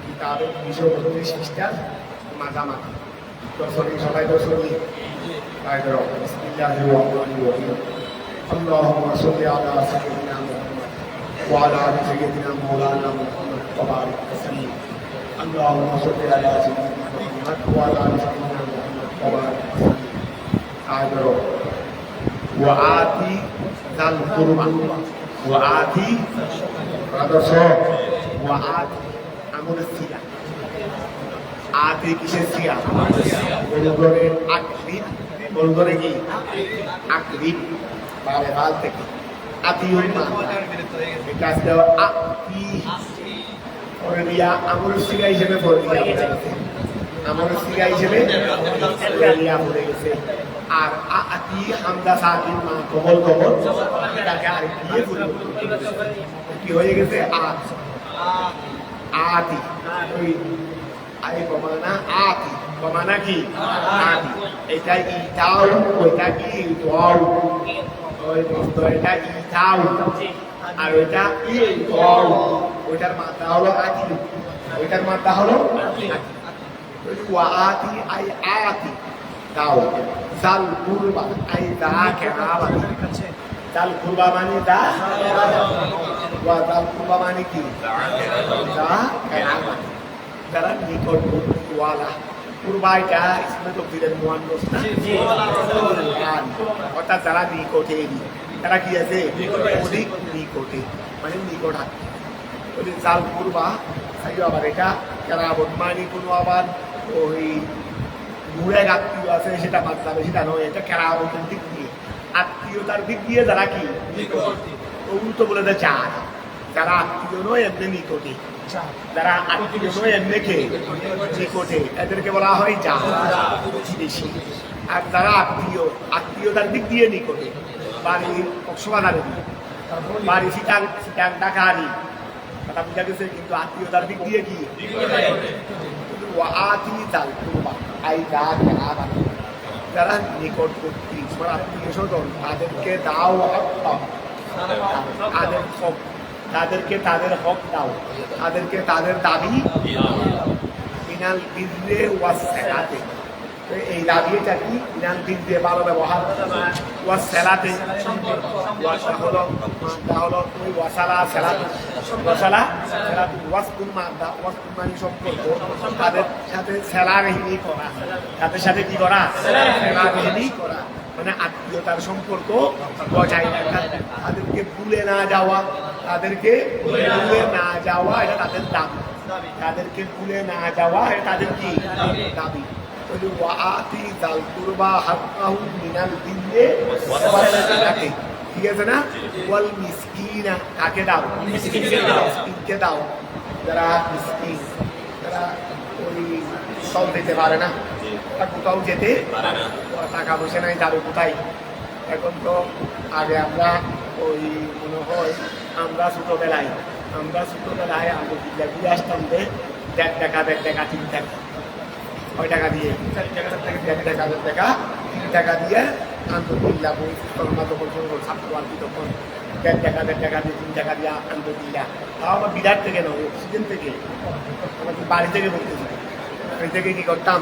কিতাবের 232 মাঝামাঝি দর্শনী সবাই দর্শনী বিসমিল্লাহির রহমানির রহিম আল্লাহুম্মা সাল্লি আলা সাইয়্যিদিনা মুহাম্মদ ওয়া আলা আলি সাইয়্যিদিনা মাওলানা মুহাম্মদ ওয়া বারিক ওয়াসাল্লিম আল্লাহুম্মা সাল্লি আলা সাইয়্যিদিনা মুহাম্মদ ওয়া আলা আলি সাইয়্যিদিনা মুহাম্মদ ওয়া বারিক ওয়াসাল্লিম ওয়া আতি যাল কুরবা ওয়া আতি আদর্শ ওয়া আতি আমলের সিয়া আতি কিসের সিয়া বলগরের আকরিব বলগরে কি আকরিব বারে বাল থেকে আতিউল মা এটা আছে আতি পরে দিয়া আমলের সিয়া হিসেবে পড়ে দিয়া আমলের সিয়া হিসেবে দিয়া পড়ে গেছে আর আতি হামদা সাকিন মা কবল কবল এটাকে আর দিয়ে কি হয়ে গেছে আতি ওই আই বমানা আতি বমানা কি আতি এটা ইতাও ওইটা কি ইতাও ওই দোস্ত এটা ইতাও আর ওইটা ইতাও ওইটার মাত্রা হলো আতি ওইটার মাত্রা হলো আতি ওয়া আতি আই আতি দাও জাল কুরবা আই দা কেরাবা জাল কুরবা মানে দা ওয়া জাল কুরবা মানে কি দা কেরাবা যারা নিকটবর্তীওয়ালা কুরবাইটা ইসমে তকদিরের মুয়ান্নাস না অর্থাৎ যারা নিকটে তারা কি আছে অধিক নিকটে মানে নিকট আত্মীয় জাল কুরবা সাইও আবার এটা কেরাবত মানে কোনো আবার ওই দূরের আত্মীয় আছে সেটা বাদ যাবে সেটা নয় এটা কেরাবতের দিক দিয়ে আত্মীয়তার দিক দিয়ে যারা কি উল্টো বলে দেয় চার যারা আত্মীয় নয় এমনি নিকটে যারা আত্মীয় নয় এমনি কে নিকটে এদেরকে বলা হয় যা বেশি আর যারা আত্মীয়তার দিক দিয়ে নিকটে বাড়ি কক্সবাজারে বাড়ি সিটাং ঢাকারি কথা বুঝা গেছে কিন্তু আত্মীয়তার দিক দিয়ে কি আতি জাল কুরবা আই দা কেরাবা যারা নিকটবর্তী আত্মীয় স্বজন তাদেরকে দাও তাদেরকে তাদের হক দাও তাদেরকে তাদের দাবি মিনাল বিররে ওয়াস সালাতে এই দাবিটা কি মিনাল বিররে ভালো ব্যবহার ওয়াস সালাতে ওয়াসা হলো ওই ওয়াসালা সালাত ওয়াসালা সালাত ওয়াসকুন মাদা ওয়াসকুন মানে সম্পর্ক তাদের সাথে সেলারেহিনী করা তাদের সাথে কি করা সেলারেহিনী করা মানে আত্মীয়তার সম্পর্ক বজায় রাখা তাদেরকে ভুলে না যাওয়া তাদেরকে ভুলে না যাওয়া এটা তাদের দাবি তাদেরকে ভুলে না যাওয়া এটা তাদের কি দাবি ওয়াআতি যাল কুরবা হাক্কাহু মিনাল বিররি ঠিক আছে না ওয়াল মিসকিনা কাকে দাও মিসকিনকে দাও যারা মিসকিন যারা ওই সব দিতে পারে না কোথাও যেতে টাকা পয়সা নাই যাবে কোথায় এখন তো আগে আমরা ওই মনে হয় আমরা ছোটবেলায় আমরা ঘুরে আসতাম যে 1.5 টাকা 3 টাকা কয় টাকা দিয়ে 1.5 টাকা 3 টাকা দিয়ে আন্তর্জাতিক বই করোনা তখন ছাত্র আর কি তখন 1.5 টাকা দিয়ে 3 টাকা দিয়ে আন্তর্জাতিক তাও আমার বিরাট থেকে নয় অক্সিজেন থেকে আমাকে বাড়ি থেকে বলতেছি ওই থেকে কি করতাম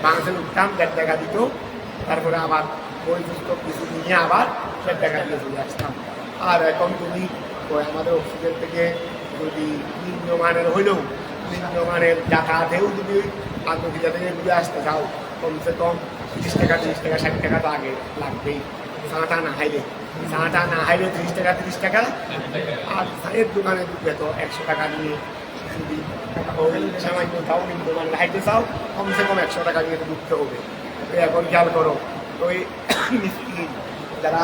বাংলাদেশে উঠতাম 1.5 টাকা দিত তারপরে আবার বই পুস্তক কিছু নিয়ে আবার 1.5 টাকা দিয়ে চলে আসতাম আর এখন তুমি ওই আমাদের অক্সিজেন থেকে যদি নিম্নমানের হইলেও নিম্নমানের যাতায়াতেও যদি আন্তর্জাতিক থেকে ঘুরে আসতে চাও কমসে কম 30 টাকা 30 টাকা 60 টাকা তো আগে লাগবেই চাটা না হাইলে 30 টাকা 30 টাকা আর চায়ের দোকানে ঢুকবে তো 100 টাকা নিয়ে যদি সামান্য তাও নিম্নমানের হাইতে চাও কমসে কম 100 টাকা নিয়ে ঢুকতে হবে এখন খেয়াল করো ওই মিসকিন যারা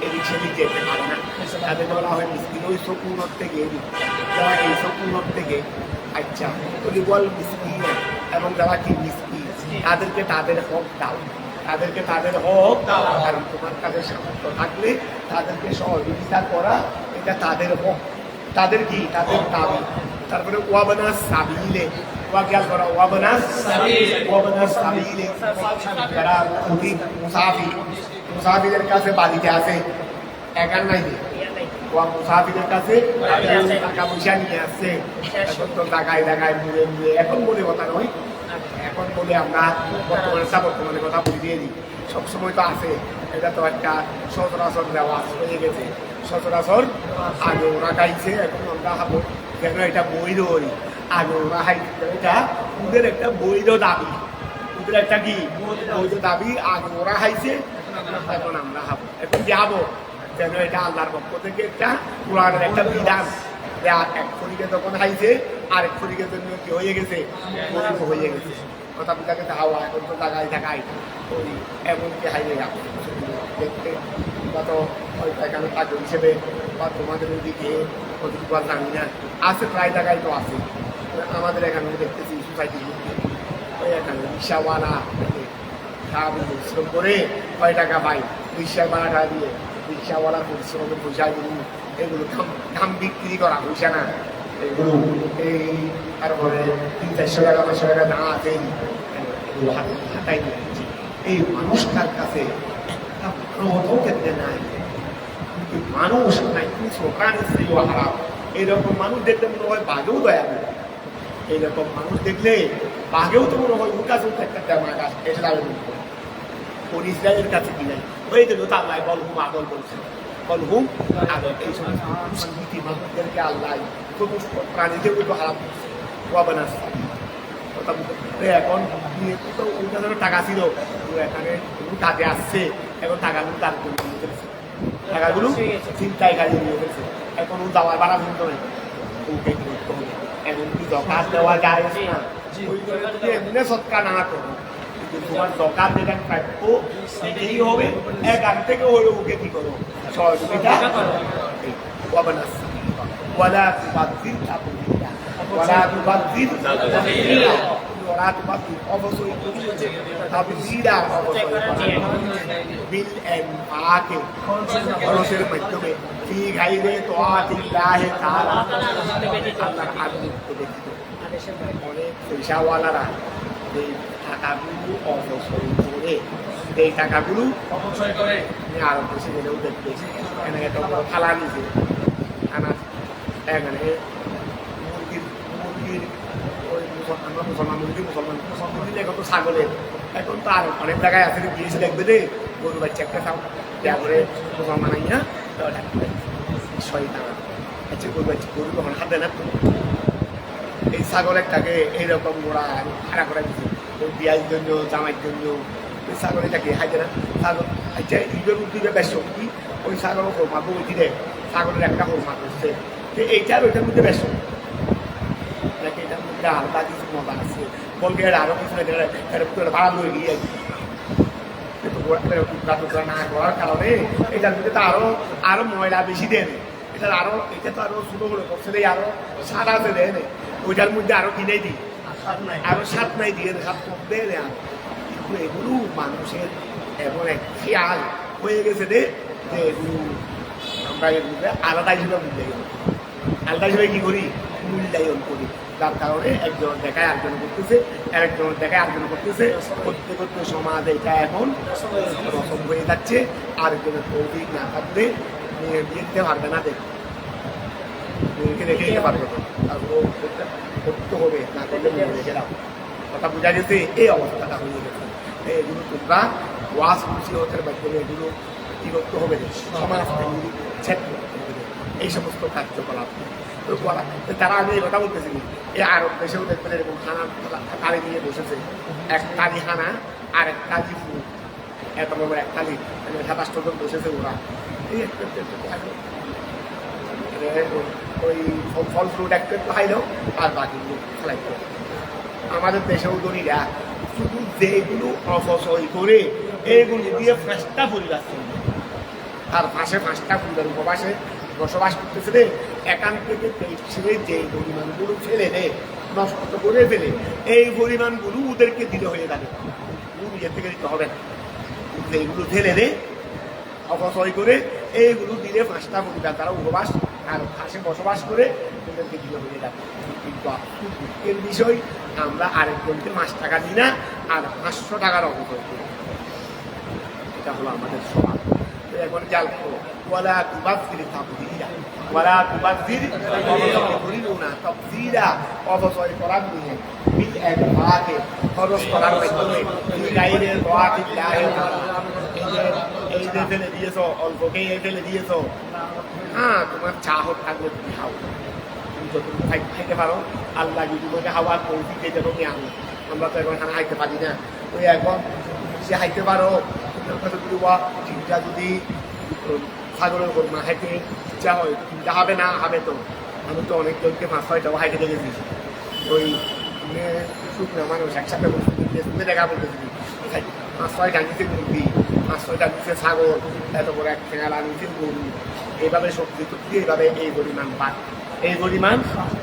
এদিক সেদিক যেতে পারে না তাদেরকে বলা হয় মিসকিন ওই শকুনত থেকে যারা এই শকুনত থেকে আচ্ছা যদি বল মিসকিন এবং যারা কি মিসকিন তাদেরকে তাদের হক দাও তাদেরকে তাদের হক দাও কারণ তোমার কাছে সামর্থ্য থাকলে তাদেরকে সহযোগিতা করা এটা তাদের হক তাদের কি তাদের দাবি তারপরে ওয়াবানা সাবিলে ওয়া খেয়াল করা ওয়াবানা সাবিলে যারা মুসাফিরের কাছে বাড়িতে আছে একার নাই মুসাফিরের কাছে টাকা পয়সা নিয়ে আসছে, এখন তো টাকায় টাকায় মুড়ে মুড়ে, এখন বলে কথা নয়, এখন বলে আমরা বর্তমানে কথা বুঝিয়ে দিই, সবসময় তো আছে, এটা তো একটা সচরাচর রেওয়াজ হয়ে গেছে, সচরাচর আগে ওরা খাইছে, এখন আমরা খাবো, কেন এটা বৈধ হই, আগে ওরা খাইছে, এটা ওদের একটা বৈধ দাবি, ওদের একটা কি বৈধ দাবি, আগে ওরা খাইছে, এখন আমরা খাবো, এখন যাবো, কেন এটা আল্লাহর পক্ষ থেকে একটা কোরআনের একটা বিধান, এক ফরিকে যখন খাইছে আরেক ফরিকের জন্য কি হয়ে গেছে, হয়ে গেছে, কথা বুঝাকে হাওয়া এখন তো টাকায় টাকায় ওই এমনকি হাইয়ে যাবো দেখতে, বা তো ওই এখানে কাজ হিসেবে বা তোমাদের ওইদিকে কতটুকু আর জানি না, আছে প্রায় টাকায় তো আছে, আমাদের এখানে দেখতেছি সোসাইটির মধ্যে ওই এখানে রিক্সাওয়ালা সারাদিন পরিশ্রম করে কয় টাকা পায়, রিক্সার ভাড়াটা দিয়ে, রিক্সাওয়ালার পরিশ্রমের পয়সাগুলো এগুলো দাম বিক্রি করা পয়সা না, এগুলো এই তারপরে 300-400 টাকা 500 টাকা দাম আছে, এগুলো হাতাই নিয়ে যাচ্ছে, এই মানুষটার কাছে একটা প্রবোধও ক্ষেত্রে নাই, মানুষ নাই প্রাণের স্ত্রীও হারাপ, এইরকম মানুষ দেখলে মনে হয় বাঘেও দয়া করে, এইরকম মানুষ দেখলে বাঘেও তো মনে হয় উল্কা চলতে একটা তেমন গাছ এটা দাবি করবো, কোন ইসরায়েলের কাছে কি নাই, ওই জন্য তো আল্লাহ বলহুম আদল বলছে, বলহুম আদল, এই সমস্ত দুষ্কৃতি মানুষদেরকে আল্লাহ চতুষ্প প্রাণীদেরও তো হারাপ করছে, ওয়াবানাস কথা বলতে এখন তো ওইটা ধরো টাকা ছিল, এখানে কাজে আসছে, এখন টাকাগুলো তার জন্য নিয়ে ফেলছে, টাকাগুলো চিন্তায় কাজে নিয়ে ফেলছে, এখন ও দাওয়ার বাড়া কিন্তু নেই, ওকে করতে হবে, এমনকি জকাত দেওয়া যায় না, এমনি সৎকার না করবো, তোমার জকাত যেটা প্রাপ্য সেটাই হবে, এক আগ থেকে হলে ওকে কি করো সহযোগিতা, ওয়ালা তুবাদ্দির তাবদীলা, ওয়ালা তুবাদ্দির তাবদীলা, ওয়ালা তুবাদ্দির অবশ্যই তাবদীলা, অবশ্যই বিল ইনফাকে খরচের মাধ্যমে ফি গায়রি তাআতিল্লাহি তাআলা, আল্লাহর আনুগত্য ব্যতীত অনেক পয়সাওয়ালারা এই টাকাগুলো অপচয় করে, এই টাকাগুলো অপচয় করে আরো বেশি গেলেও দেখতে এখানে একটা ফালা নিছে আনা, এখানে মুরগির ওই মুসলমান মুরগি এখন তো ছাগলের, এখন তো আর অনেক জায়গায় আছে গিয়েছে দেখবে রে গরু বাচ্চা একটা খাও দেওয়া করে মুসলমান আইনা শয়তান, আচ্ছা গরু বাচ্চা গরু তখন হাতে না তো, এই ছাগল একটাকে এইরকম গোড়া খাড়া করে দিচ্ছে বিয়ার জন্য জামাইয়ের জন্য, ওই ছাগল এটাকে হাইতে না ছাগল, আচ্ছা ঈদের উদ্দিকে বেশ শক্তি, ওই ছাগল হোমা বই দিলে ছাগলের একটা হোমা করছে, এইটার ওইটার মধ্যে বেশ নাকি এটার মধ্যে আলাদা কিছু মজা আছে, বলকে আরো কিছু ভাড়া লয়ে গিয়ে টুকরা টুকরা না করার কারণে এটার মধ্যে তো আরো ময়লা বেশি দেয়, এটার আরো এটা তো আরো ছোটো বড় করছে আরো স্বাদ আছে দেয় না, ওইটার মধ্যে আরো কিনে দিই, আরো স্বাদ নাই দিয়ে স্বাদ করতে দেয়, কিন্তু এগুলো মানুষের এমন এক খেয়াল হয়ে গেছে যে এগুলো আমরা এগুলো আলাদা হিসেবে মূল্যায়ন, আলাদা হিসেবে কি করি মূল্যায়ন করি, যার কারণে একজন দেখায় একজন করতেছে, আরেকজন দেখায় একজন করতেছে, করতে করতে সমাজ এটা এখন রসম হয়ে যাচ্ছে, আরেকজনের তৌফিক না থাকলে মেয়ে বিয়ে দিতে পারবে না, মেয়েকে রেখে দিতে পারবে না, আর ও করতে হবে, না করলে মেয়ে রেখে দাও, কথা বোঝা গেছে, এই অবস্থাটা হয়ে গেছে, এগুলো তোমরা ওয়াজ নসিহতের মাধ্যমে এগুলো কি করতে হবে, সমাজ ছেদ করতে হবে, এই সমস্ত কার্যকলাপ করা, তারা আমি এই কথা বলতেছি, এই আরব দেশেও দেখবেন এরকম খানা কালি নিয়ে বসেছে, এক কালি খানা আর এক কালি ফুল, এত বড় এক কালি 27 জন বসেছে, ওরা এই ওই ফল ফ্রুট একটু একটু খাইলো আর বাকিগুলো খেলাইতো, আমাদের দেশেও ধনীরা শুধু যেগুলো অপচয় করে এইগুলো দিয়ে 5টা পরিবার চলবে, আর পাশে 5টা পরিবার উপবাসে বসবাস করতেছে রে, এখান থেকে ছেড়ে যে পরিমাণগুলো ফেলে দেয় নষ্ট করে ফেলে, এই পরিমাণগুলো ওদেরকে দিতে হয়ে যাবে, নিজের থেকে দিতে হবে না, এইগুলো ফেলে দেয় অপচয় করে এইগুলো দিলে 5টা পরিবার তারা উপবাস আর পাশে বসবাস করে ওদেরকে দিতে হয়ে যাবে, কিন্তু এর বিষয় আমরা আরেকজনকে 5 টাকা দিই না আর 500 টাকার অপচয় করি, এটা হলো আমাদের স্বভাব। এখন জাল ওয়ালা তুবাদ্দির তাবদীলা, ওয়ালা তুবাযির তুবাযিরুনা তাবযীরা অপচয় করার নিয়ে বিল ইনফাকে খরচ করার মাধ্যমে ফি গায়রিল তাআতিল্লাহ এই যে ফেলে দিয়েছো অল্পকেই ফেলে দিয়েছো হ্যাঁ তোমার চাহত থাকলে তুমি খাও তুমি যতটুকু খাইতে পারো আল্লাহ যদি তোমাকে হাওয়ার তৌফিক দিয়ে দেবো আমরা তো এখন খানা খাইতে পারি না ওই এখন সে খাইতে পারো চিন্তা যদি ছাগলের গরু না খাইতে ইচ্ছা হয় চিন্তা হবে না হবে তো আমি তো অনেকজনকে 5-6টাও খাইতে দেখেছি ওই শুকনো মানুষ একসাথে শুনে দেখা বলতেছি 5-6টা নিচে মুরগি 5-6টা নিচে ছাগল এত বড় এক ঠেঙালা নিচে গরু এইভাবে সবজি টুকরি এইভাবে এই পরিমাণ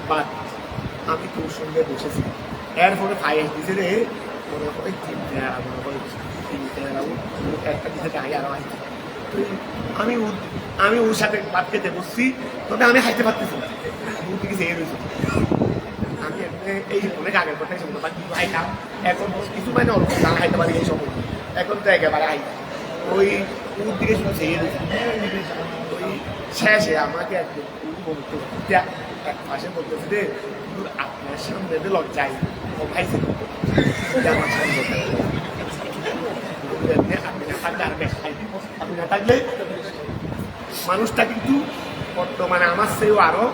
বাদ আমি তোর সঙ্গে বসেছি এর ফলে ফাইস দিছে রে মনে হয় 3 মনে হয় 3 একটা দিছে গায়ে আরো আসছে আমি ওর সাথে ভাত খেতে বসছি তবে আমি খাইতে পারতেছি না মুখ থেকে চেয়ে রয়েছি আমি এই অনেক আগের কথাই শুনতে পারি খাইতাম এখন কিছু মানে অল্প না খাইতে পারি এই সময় এখন তো একেবারে খাইতাম ওই মুখ দিকে শুধু চেয়ে রয়েছি ওই শেষে আমাকে একদম এক মাসে বলতেছে যে আপনার সামনে লজ্জায় ও খাইছে আমার সামনে আপনি না থাকলে মানুষটা কিন্তু বর্তমানে আমার চেয়েও আরো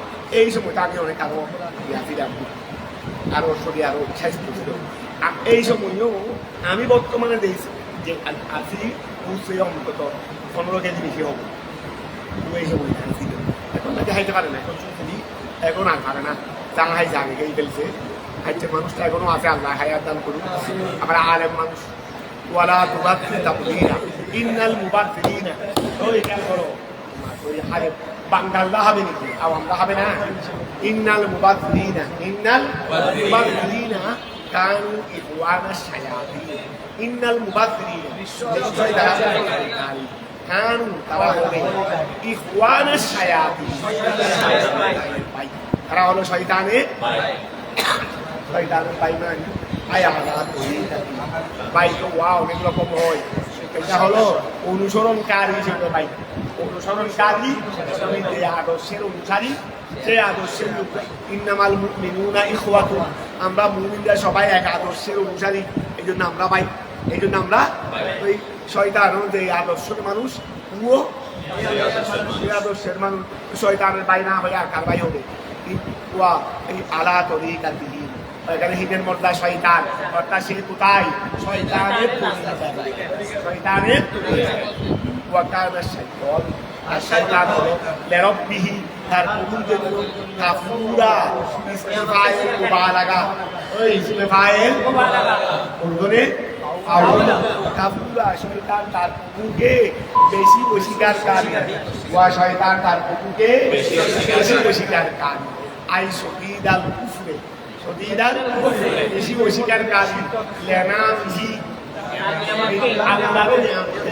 এই সময়টা আমি অনেক আরো আরো শরীর আরো স্বাস্থ্য ছিল এই সময়ও আমি বর্তমানে দেখছি যে আছি বুঝছে অন্তত 15 কেজি বেশি হবো এই সময় ছিল এখন তাকে হাইতে পারে না এখন শুনছি এখন আর পারে না জানা হাইছে আগে গেই ফেলছে হাইতে মানুষটা এখনো আছে আল্লাহ হায়াত দান করুন আমরা আলেম মানুষ ওয়ালা তুবাযির তাবযীরা ইন্নাল মুবাযযিরিনা ওই খেয়াল করো ওই হারে বাঙ্গালরা হবে নাকি আওয়ামরা হবে না ইন্নাল মুবাযযিরিনা কানু ইখওয়ানাশ শায়াতিন ইন্নাল মুবাযযিরিনা নিশ্চয় কানু তারা হবে ইখওয়ানাশ শায়াতিন তারা হলো শয়তানের ভাই মানে ভাই তো ওয়াও অনেক রকম হয় এটা হলো অনুসরণকারী হিসেবে ভাই অনুসরণকারী যে আদর্শের অনুসারী সে আদর্শের ইন্নামাল মুমিনুনা ইখওয়াতুন আমরা মুমিনরা সবাই এক আদর্শের অনুসারী এই জন্য আমরা ভাই এই জন্য আমরা ওই শয়তান যে আদর্শের মানুষ ও আদর্শের মানুষ শয়তানের ভাই না হয় আর কার ভাই হবে এই আলা তরিকাতিহি এখানে হিনের মর্দা শয়তান অর্থাৎ সে কোথায় শয়তানের ওয়াকানা শাইতান আর শয়তান হলো লিরাব্বিহি তার প্রভুর জন্য কাফুরা ইসতিফায়েল মুবালাগা ওই ইসতিফায়েল মুবালাগা উর্দুতে কাফুরা শয়তান তার প্রভুকে বেশি অস্বীকারী ওয়া শয়তান তার প্রভুকে বেশি অস্বীকারী আই শহীদাল কুফরে বেশি অস্বীকারী লেনাহি আল্লাহর নিয়ামতে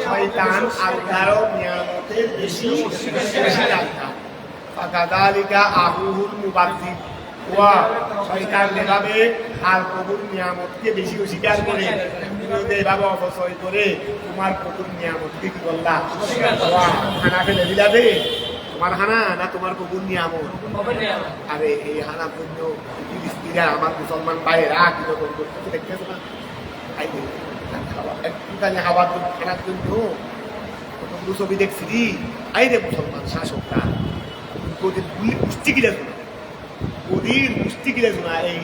শয়তান আল্লাহর নিয়ামতের বেশি অস্বীকারী ফাকাযালিকা আহুল মুবাযযির ওয়া শয়তান যেভাবে আর প্রভুর নিয়ামতকে বেশি অস্বীকার করে এভাবে অপচয় করে তোমার প্রভুর নিয়ামতকে কি বললা খানা ফেলে দিলাবে তোমার হানা না তোমার প্রভুর নিয়ামত আরে এই হানা পণ্য ফিলিস্তিনিরা আমার মুসলমান ভাইয়েরা কিরকম করতেছে দেখতেছো না একটুখানি খাবার খানার জন্য কতগুলো ছবি দেখছি আইরে মুসলমান শাসকরা ওদের পুষ্টি কিনে শোনা ওদের পুষ্টি কিনে শোনা এই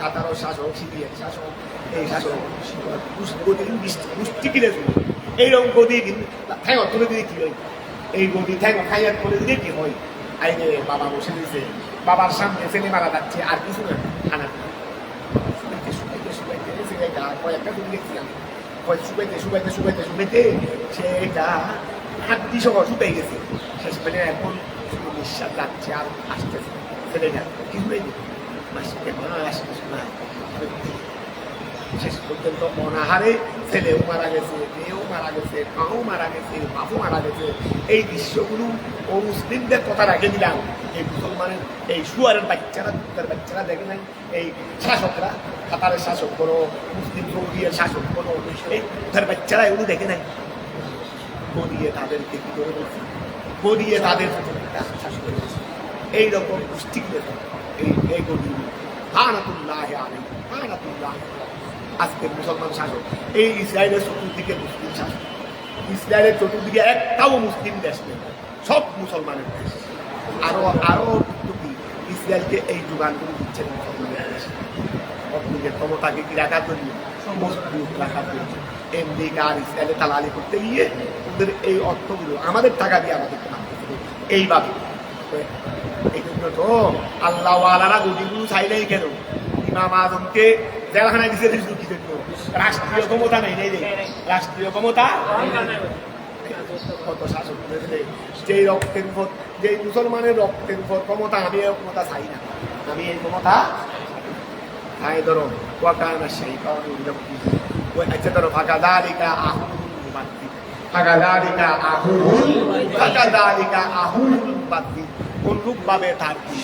কাতারও শাসক সিরিয়ার শাসক এই শাসক পুষ্টি কিনে শোনা এইরকম গদি হ্যাঁ তুলে দিলে কি হয় এই গদি খাইয়াত করে দিলে কি হয় আইনে বাবা বসে দিয়েছে বাবার সামনে ছেলে মারা যাচ্ছে আর কিছু না খানা কয়েকটা তুমি দেখছিলাম শুকাইতে সেটা হাত দিয়ে সহ শুকাই গেছে শেষ মানে এখন নিঃশ্বাস যাচ্ছে আর আসতেছে ছেলেটা কিছু নেই শেষ পর্যন্ত অনাহারে ছেলেও মারা গেছে মেয়েও মারা গেছে মাও মারা গেছে বাপও মারা গেছে এই দৃশ্যগুলো ও মুসলিমদের কথা রেখে দিলাম এই মুসলমানের এই শুয়ারের বাচ্চারা দেখে নাই এই শাসকরা কাতারের শাসক করো মুসলিম সৌদিয়ের শাসক করো এই তার বাচ্চারা এগুলো দেখে নাই গড়িয়ে তাদেরকে কি করে বলছে গড়িয়ে তাদের একটা আশ্বাস করেছে। এইরকম গোষ্ঠীগুলো এইগুলি হানাতুল্লাহ আলী হানাতুল্লাহ আজকের মুসলমান শাসক এই ইসরায়েলের চতুর্দিকে মুসলিম শাসক। ইসরায়েলের চতুর্দিকে একটাও মুসলিম দেশ নেই, সব মুসলমানের দেশ। আরো আরো কি ইসরায়েলকে এই যোগানগুলো দিচ্ছেন মুসলমানের দেশ। নিজের ক্ষমতাকে কি রাখার জন্য, মজবুত রাখার জন্য আমেরিকা আর ইসরায়েলে দালালি করতে গিয়ে ওদের এই অর্থগুলো আমাদের টাকা দিয়ে আমাদেরকে মানতে এইভাবে। এই জন্য তো আল্লাহ আলারা গদিগুলো চাইলেই কেন ইমাম আজমকে জেলখানায় দিচ্ছে কি জন্য? রাষ্ট্রীয় ক্ষমতা নেই, নেই রাষ্ট্রীয় ক্ষমতা। কত শাসক যেই রক্তের উপর, যেই মুসলমানের রক্তের উপর ক্ষমতা, আমি এই ক্ষমতা চাই না, আমি এই ক্ষমতা চাই। ধরো ওয়াকানা সেই আচ্ছা ধরো ফাঁকা দালিকা আহুল ফাঁকা দালিকা আহুল বাদ্দি অনুরূপ ভাবে তার কি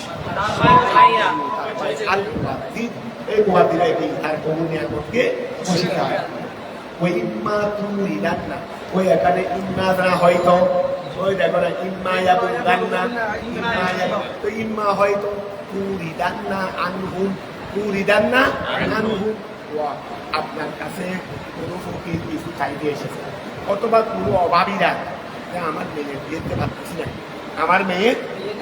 এই মুহাদ্দিরা কি তার কমিউনিয়ানকে অস্বীকার। ওই ইম্মা তুই ডাকনা ওই এখানে ইম্মা না হয়তো ওই দেখো না ইম্মা যাবো ডাকনা তো ইম্মা হয়তো তুই ডাকনা আনহুম তুই ডাকনা আনহুম আপনার কাছে কোনো ফকির কিছু চাইতে এসেছে, অথবা কোনো অভাবীরা যে আমার মেয়ে বিয়ে দিতে পারতেছি না, আমার মেয়ে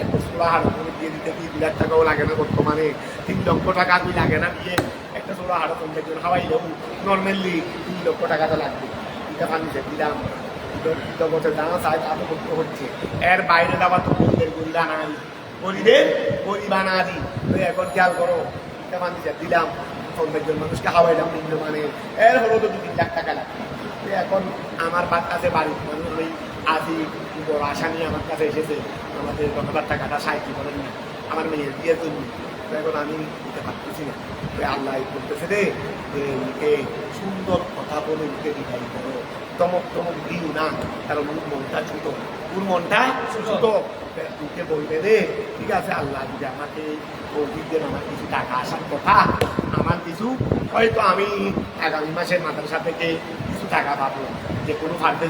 একটা 16 করে বিয়ে দিতে কি 2 লাখ টাকাও লাগে না, বর্তমানে 3 লক্ষ টাকা আমি লাগে না বিয়ে একটা 16 কমপ্লেন খাওয়াইলেও নর্মালি 3 লক্ষ টাকা তো লাগবে। এটা ফার্নিচার দিলাম বছর জানা চাই তা তো করতে হচ্ছে, এর বাইরে দেওয়া তো গরিবের গরিবা না দি গরিবের গরিবা না দি। এখন খেয়াল করো এটা ফার্নিচার দিলাম, কমপ্লেন মানুষকে খাওয়াইলাম নিম্নমানে, এর হলো তো 2-3 লাখ টাকা লাগবে। এখন আমার কাছে বাড়ির মানুষ ওই আজি বড় আশা নিয়ে আমার কাছে এসেছে, আমাদের 10,000 টাকাটা সাহায্য করেন না আমার মেয়ের বিয়ের জন্য। এখন আমি দিতে পারতেছি না, আল্লাহ বলতেছে রে যে সুন্দর কথা বলে উঠে দিঘাই করো, তমক তমক দিও না, কারণ ওর মনটা ছোট, ওর মনটা ছোট। উঠে বলবে রে ঠিক আছে আল্লাহ যদি আমাকে বলতেন আমার কিছু টাকা আসার কথা, আমার কিছু হয়তো আমি আগামী মাসের মাদ্রাসা থেকে কিছু টাকা পাবো, যে কোনো ফার্দে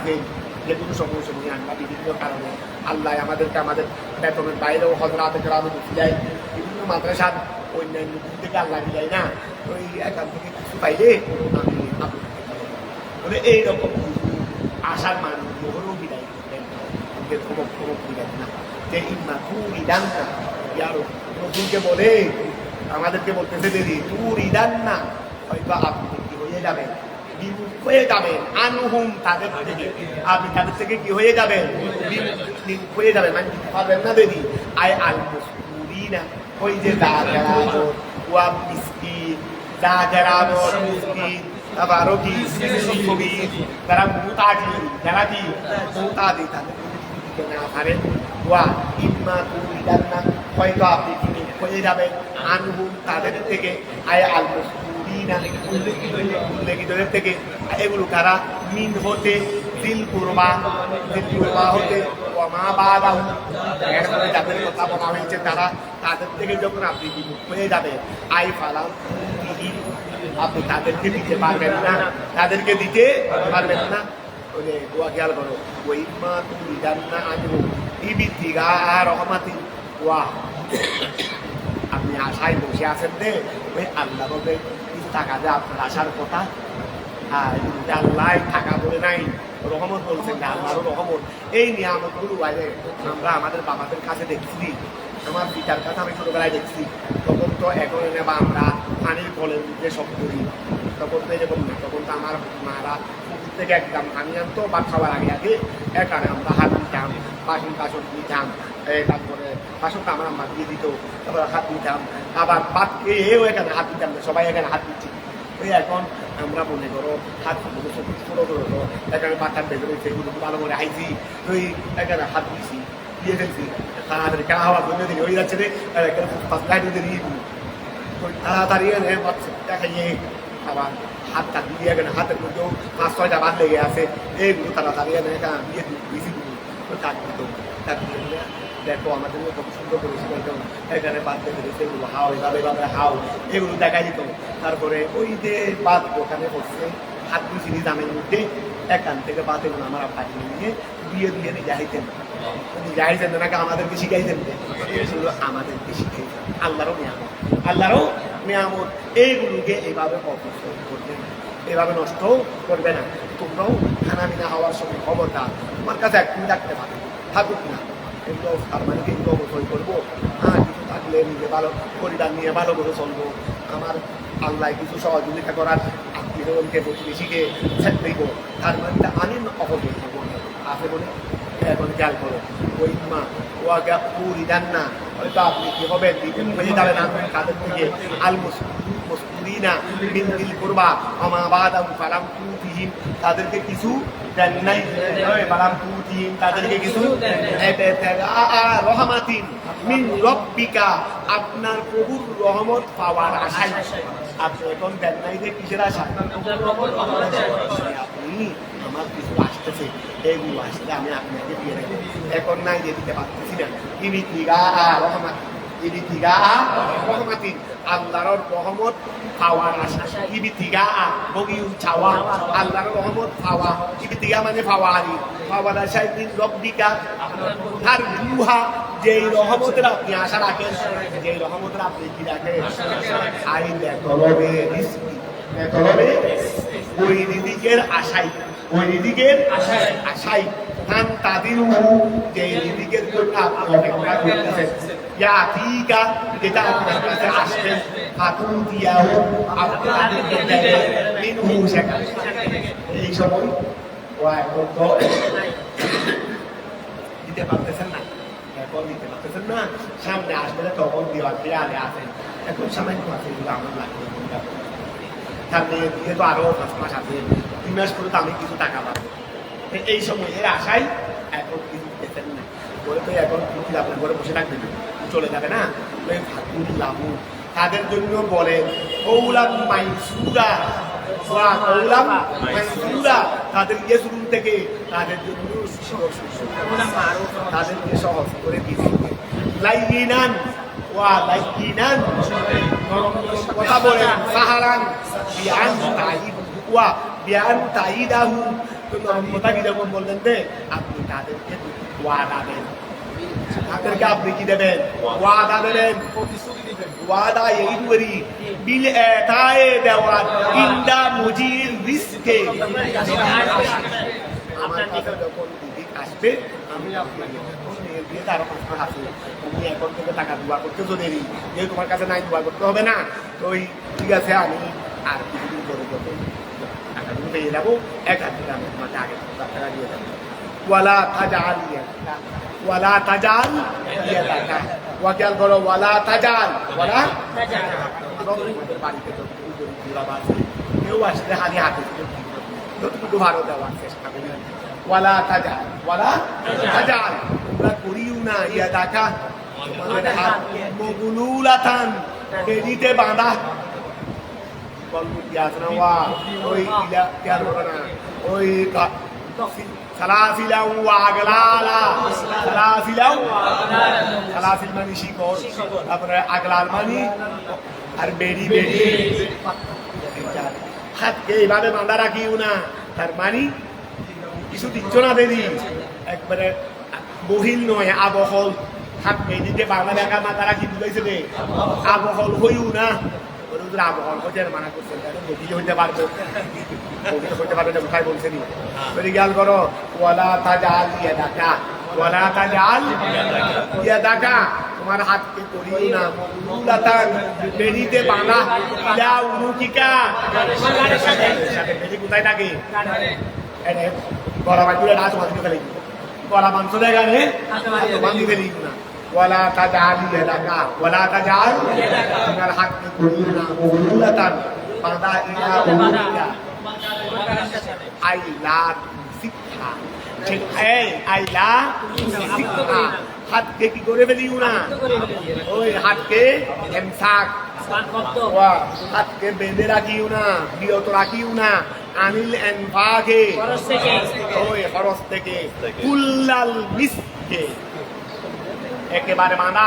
যে কোনো সমস্যা নিয়ে আমরা বিভিন্ন কারণে আল্লাহ আমাদেরকে আমাদের বেতনের বাইরেও হজরাতে গ্রামে ঢুকে যায়, বিভিন্ন মাদ্রাসার অন্যান্য দিক থেকে আল্লাহ যায় না, ওই এখান থেকে কিছু পাইলে আমি আপনাদের এইরকম আশার মানুষ হলেও বিদায় করবেন, ক্ষমক ক্ষমক বিদায় না যে ইম্মা তুই দান না ইয়ারো নতুনকে বলে আমাদেরকে বলতেছে দেরি তুই দান না, হয়তো আপনি কি হয়ে যাবেন বিমুখ হয়ে যাবেন, আনহুম তাদের থেকে আপনি তাদের থেকে কি হয়ে যাবেন বিমুখ হয়ে যাবেন, মানে পারবেন না দেরি আই আল মুসলিনা ওই যে ওয়া মিসকিন যারা মিসকিন আবারও কি কবি যারা মুতাজি যারা কি মুতাজি তাদের না পারেন ওয়া ইম্মা তুই জান্নাত হয়তো আপনি কি হয়ে যাবেন আনহুম তাদের থেকে আয় আল মুসলিনা উল্লেখিতদের থেকে। এগুলো কারা মিন হতে দিল কুরবা হতে মা বাদাহু এরপরে যাদের কথা বলা হয়েছে তারা তাদের থেকে যখন আপনি বিমুখ হয়ে যাবে আই ফালাম আপনি তাদেরকে দিতে পারবেন না, তাদেরকে দিতে পারবেন না। ওই দোয়া খেয়াল করো ওই মা তুমি জান্না আনহু ইবিতিগা রহমাতি ওয়া আপনি আশায় বসে আছেন রে ওই আল্লাহ বলবে কিছু টাকা দিয়ে আপনার আসার কথা, আর আল্লাহ টাকা বলে নাই রহমত বলছেন না, আল্লাহর রহমত। এই নিয়ামতগুলো আমরা আমাদের বাবাদের কাছে দেখছি, আমার পিতার কাছে আমি ছোটবেলায় দেখছি, তখন তো এখন এনে বা আমরা পানির কলের মধ্যে সব করি, তখন তো এরকম না, তখন তো আমার মারা পুকুর থেকে একদম পানি আনতো বা খাওয়ার আগে আগে এখানে আমরা হাত দিতাম, বাসন দিতাম, তারপরে বাসনটা আমার মা দিয়ে দিত, তারপরে হাত দিতাম, আবার ভাত খেয়েও এখানে হাত দিতাম না, সবাই এখানে হাত দিচ্ছি। ওই এখন আমরা মনে করো হাত ছোটো ছোটো এখানে পাতার ভেতরে সেগুলো ভালো করে আইছি, ওই এখানে হাত দিয়েছি দিয়ে ফেলছি, তাড়াতাড়ি খাওয়া বলে দিই ওই যাচ্ছে রে এখানে লাইট দিয়ে দিয়ে দিই তাড়াতাড়ি দেখাইয়ে আবার হাতটা দিয়ে এখানে হাতের মধ্যেও 5-6টা বাদ লেগে আছে, এইগুলো তাড়াতাড়ি এখানে দিয়ে দিয়েছি কাজ দিত কাজ দিয়ে দেখো আমাদের কত সুন্দর করেছিল, এখানে বাদ দেখে দিচ্ছে এগুলো হাও এভাবে হাও এগুলো দেখাই দিত। তারপরে ওই যে বাদ ওখানে করছে হাত দিয়েছি নিজামের মধ্যে এখান থেকে বাদ এগুলো আমার আব্বাকে নিয়ে দিয়ে দিয়ে যাইতেন। যাইছেন নাকি আমাদেরকে শিখাইছেন? আমাদেরকে শিখাইছেন। আল্লাহরও নিয়ামত, আল্লাহরও নিয়ামত, এইগুলোকে এইভাবে অপচয় করবে না, এভাবে নষ্ট করবে না। তোমরাও খানা পিনা হওয়ার সময় খবরদার, তোমার কাছে একটু থাকতে পারে, থাকুক না, এগুলো তার মানে কিন্তু অবশ্যই করবো। হ্যাঁ, কিছু থাকলে নিজে ভালো পরিবার নিয়ে ভালো করে চলবো। আমার আল্লাহ কিছু সহযোগিতা করার আত্মীয়কে প্রতিবেশীকে ছাড়তেইব, তার মানে আমি অপচয় করবো আছে বলে এখন খেয়াল করো। ওই মা ওয়াকে পুরিদান না, হয়তো আপনি কি হবেন হয়ে যাবেন তাদের থেকে আল মুসকুরিনা বিনদিল করবা আমা বাদাম ফালাম তুতিহিম, তাদেরকে কিছু দেন নাই, ফালাম তুতিহিম, তাদেরকে কিছু রহমাতিন মিন রব্বিকা, আপনার প্রভুর রহমত পাওয়ার আশায়। আপনি এখন দেন নাই যে কিসের আশা? আপনি আমার কিছু আসতেছে, এইগুলো আসলে আমি আপনাকে দিয়ে দেবো, এখন নাই যে দিতে পারতেছি না। রহমাতিন, আল্লাহর রহমত পাওয়ার আশা। ইবিতিগা বগিউল চাওয়া, আল্লাহর রহমত পাওয়া। ইবিতিগা মানে পাওয়ারি, পাওয়ার আশায় দিন রব্বিকা, তার রুহা, যেই রহমতের আপনি আশা রাখেন, যেই রহমতের আপনি কি রাখেন, আইন তলবে রিজকি, তলবে ওই রিজিকের আশাই, ওই রিজিকের আশাই কান তাদির, যে রিজিকের জন্য আপনি অপেক্ষা করতেছেন। ইয়াতিকা, যেটা আপনার কাছে আসবেন, ফাতুন দিয়াও, আপনি তাদেরকে দেবেন মিনহু সেখান। এই সময় দিতে পারতেছেন না, এখন দিতে পারতেছেন না, সামনে আসলে তখন দেওয়ার খেয়ালে আসেন। এখন সামান্য আছে, এগুলো আমার লাগবে, সামনে দিয়ে তো আরো 5 মাস আছে, 2 মাস পরে তো আমি কিছু টাকা পাবো। এই সময়ের আশায় এখন কিছু দিতেছেন না, বলে তো এখন কি আপনার ঘরে বসে থাকবেন, চলে যাবে না। তাদের জন্য বলে কৌলাম মাইসুরা, কৌলাম মাইসুরা, তাদের শুরু থেকে তাদের জন্য তাদেরকে সহজ করে দিয়েছে। লাইনান ওয়া লাইনান, কথা বলেন, সাহারান বিআন তাইদ ওয়া বিআন তাইদাহু, তো কথা কি যখন বললেন যে আপনি তাদেরকে ওয়াদা দেন, তাদেরকে আপনি কি দেবেন? ওয়াদা দেবেন, ওয়াদা এই করি বিল এতায়ে দেওয়ার ইন্দা মুজির রিস্কে, আমার কাছে যখন দিক আসবে আমি আপনাকে দিয়ে তার আছে, তুমি এখন থেকে টাকা দোয়া করতেছো দেরি, যে তোমার কাছে নাই দোয়া করতে হবে না, তো ওই ঠিক আছে আমি আর কিছুদিন করে যখন টাকাগুলো পেয়ে যাবো 1,000 টাকা আমি তোমাকে আগে টাকা দিয়ে দেবো। ওয়ালা তাজাল ওয়ালা তাজাল ইয়াদাকা, ওয়াকিয়াল করো ওয়ালা তাজাল, ওয়ালা তাজাল। বাড়িতে তো কেউ আসলে হাতে যতটুকু ভালো দেওয়ার চেষ্টা করি। ওয়ালা তাজাল, ওয়ালা তাজাল, তোমরা করিও না ইয়াদাকা, তোমাদের হাত মগলুলাতান, বেরিতে বাঁধা। ওই ওই সালাসিলা আগলালা, সালাসিল মানে শিকড়, তারপরে আগলাল মানে আর বেড়ি, বেড়ি হাতকে এইভাবে বাঁধা রাখিও না, তার মানে কিছু দিচ্ছ না দেরি, একবারে বহিল নয়, আবহল। হাত বেড়িতে বাঁধা রাখা মাথা রাখি বুঝাইছে রে, আবহল হইও না। আবহল হচ্ছে মানা করছেন, গভীর হইতে পারবো, গভীর হইতে পারবে না, কোথায় বলছেন? খেয়াল করো, ওয়ালা তাজাল ইয়াদাকা, ওয়ালা তাজাল ইয়াদাকা, তোমার হাতকে করিও না মগলুলাতান, বেড়িতে বাঁধা, ইলা উনুকিকা, বেড়ি কোথায় থাকে? গলা বাঁধলে না তোমার দিকে ফেলে, গলা মাংস দেখা নেই বাঁধি ফেলি না। ওয়ালা তাজাল ইয়াদাকা, ওয়ালা তাজাল, তোমার হাতকে করিও না মগলুলাতান, বাঁধা, ইলা উনুকিকা, আইলা শিক্ষা, আইলা শিক্ষা, হাতকে কি করে ফেলিও না, ওই হাতকে হাতকে বেঁধে রাখিও না, বিরত রাখিও না, আনিল এনফাকে, ওই খরচ থেকে, কুল্লাল মিসকে, একেবারে বাঁধা,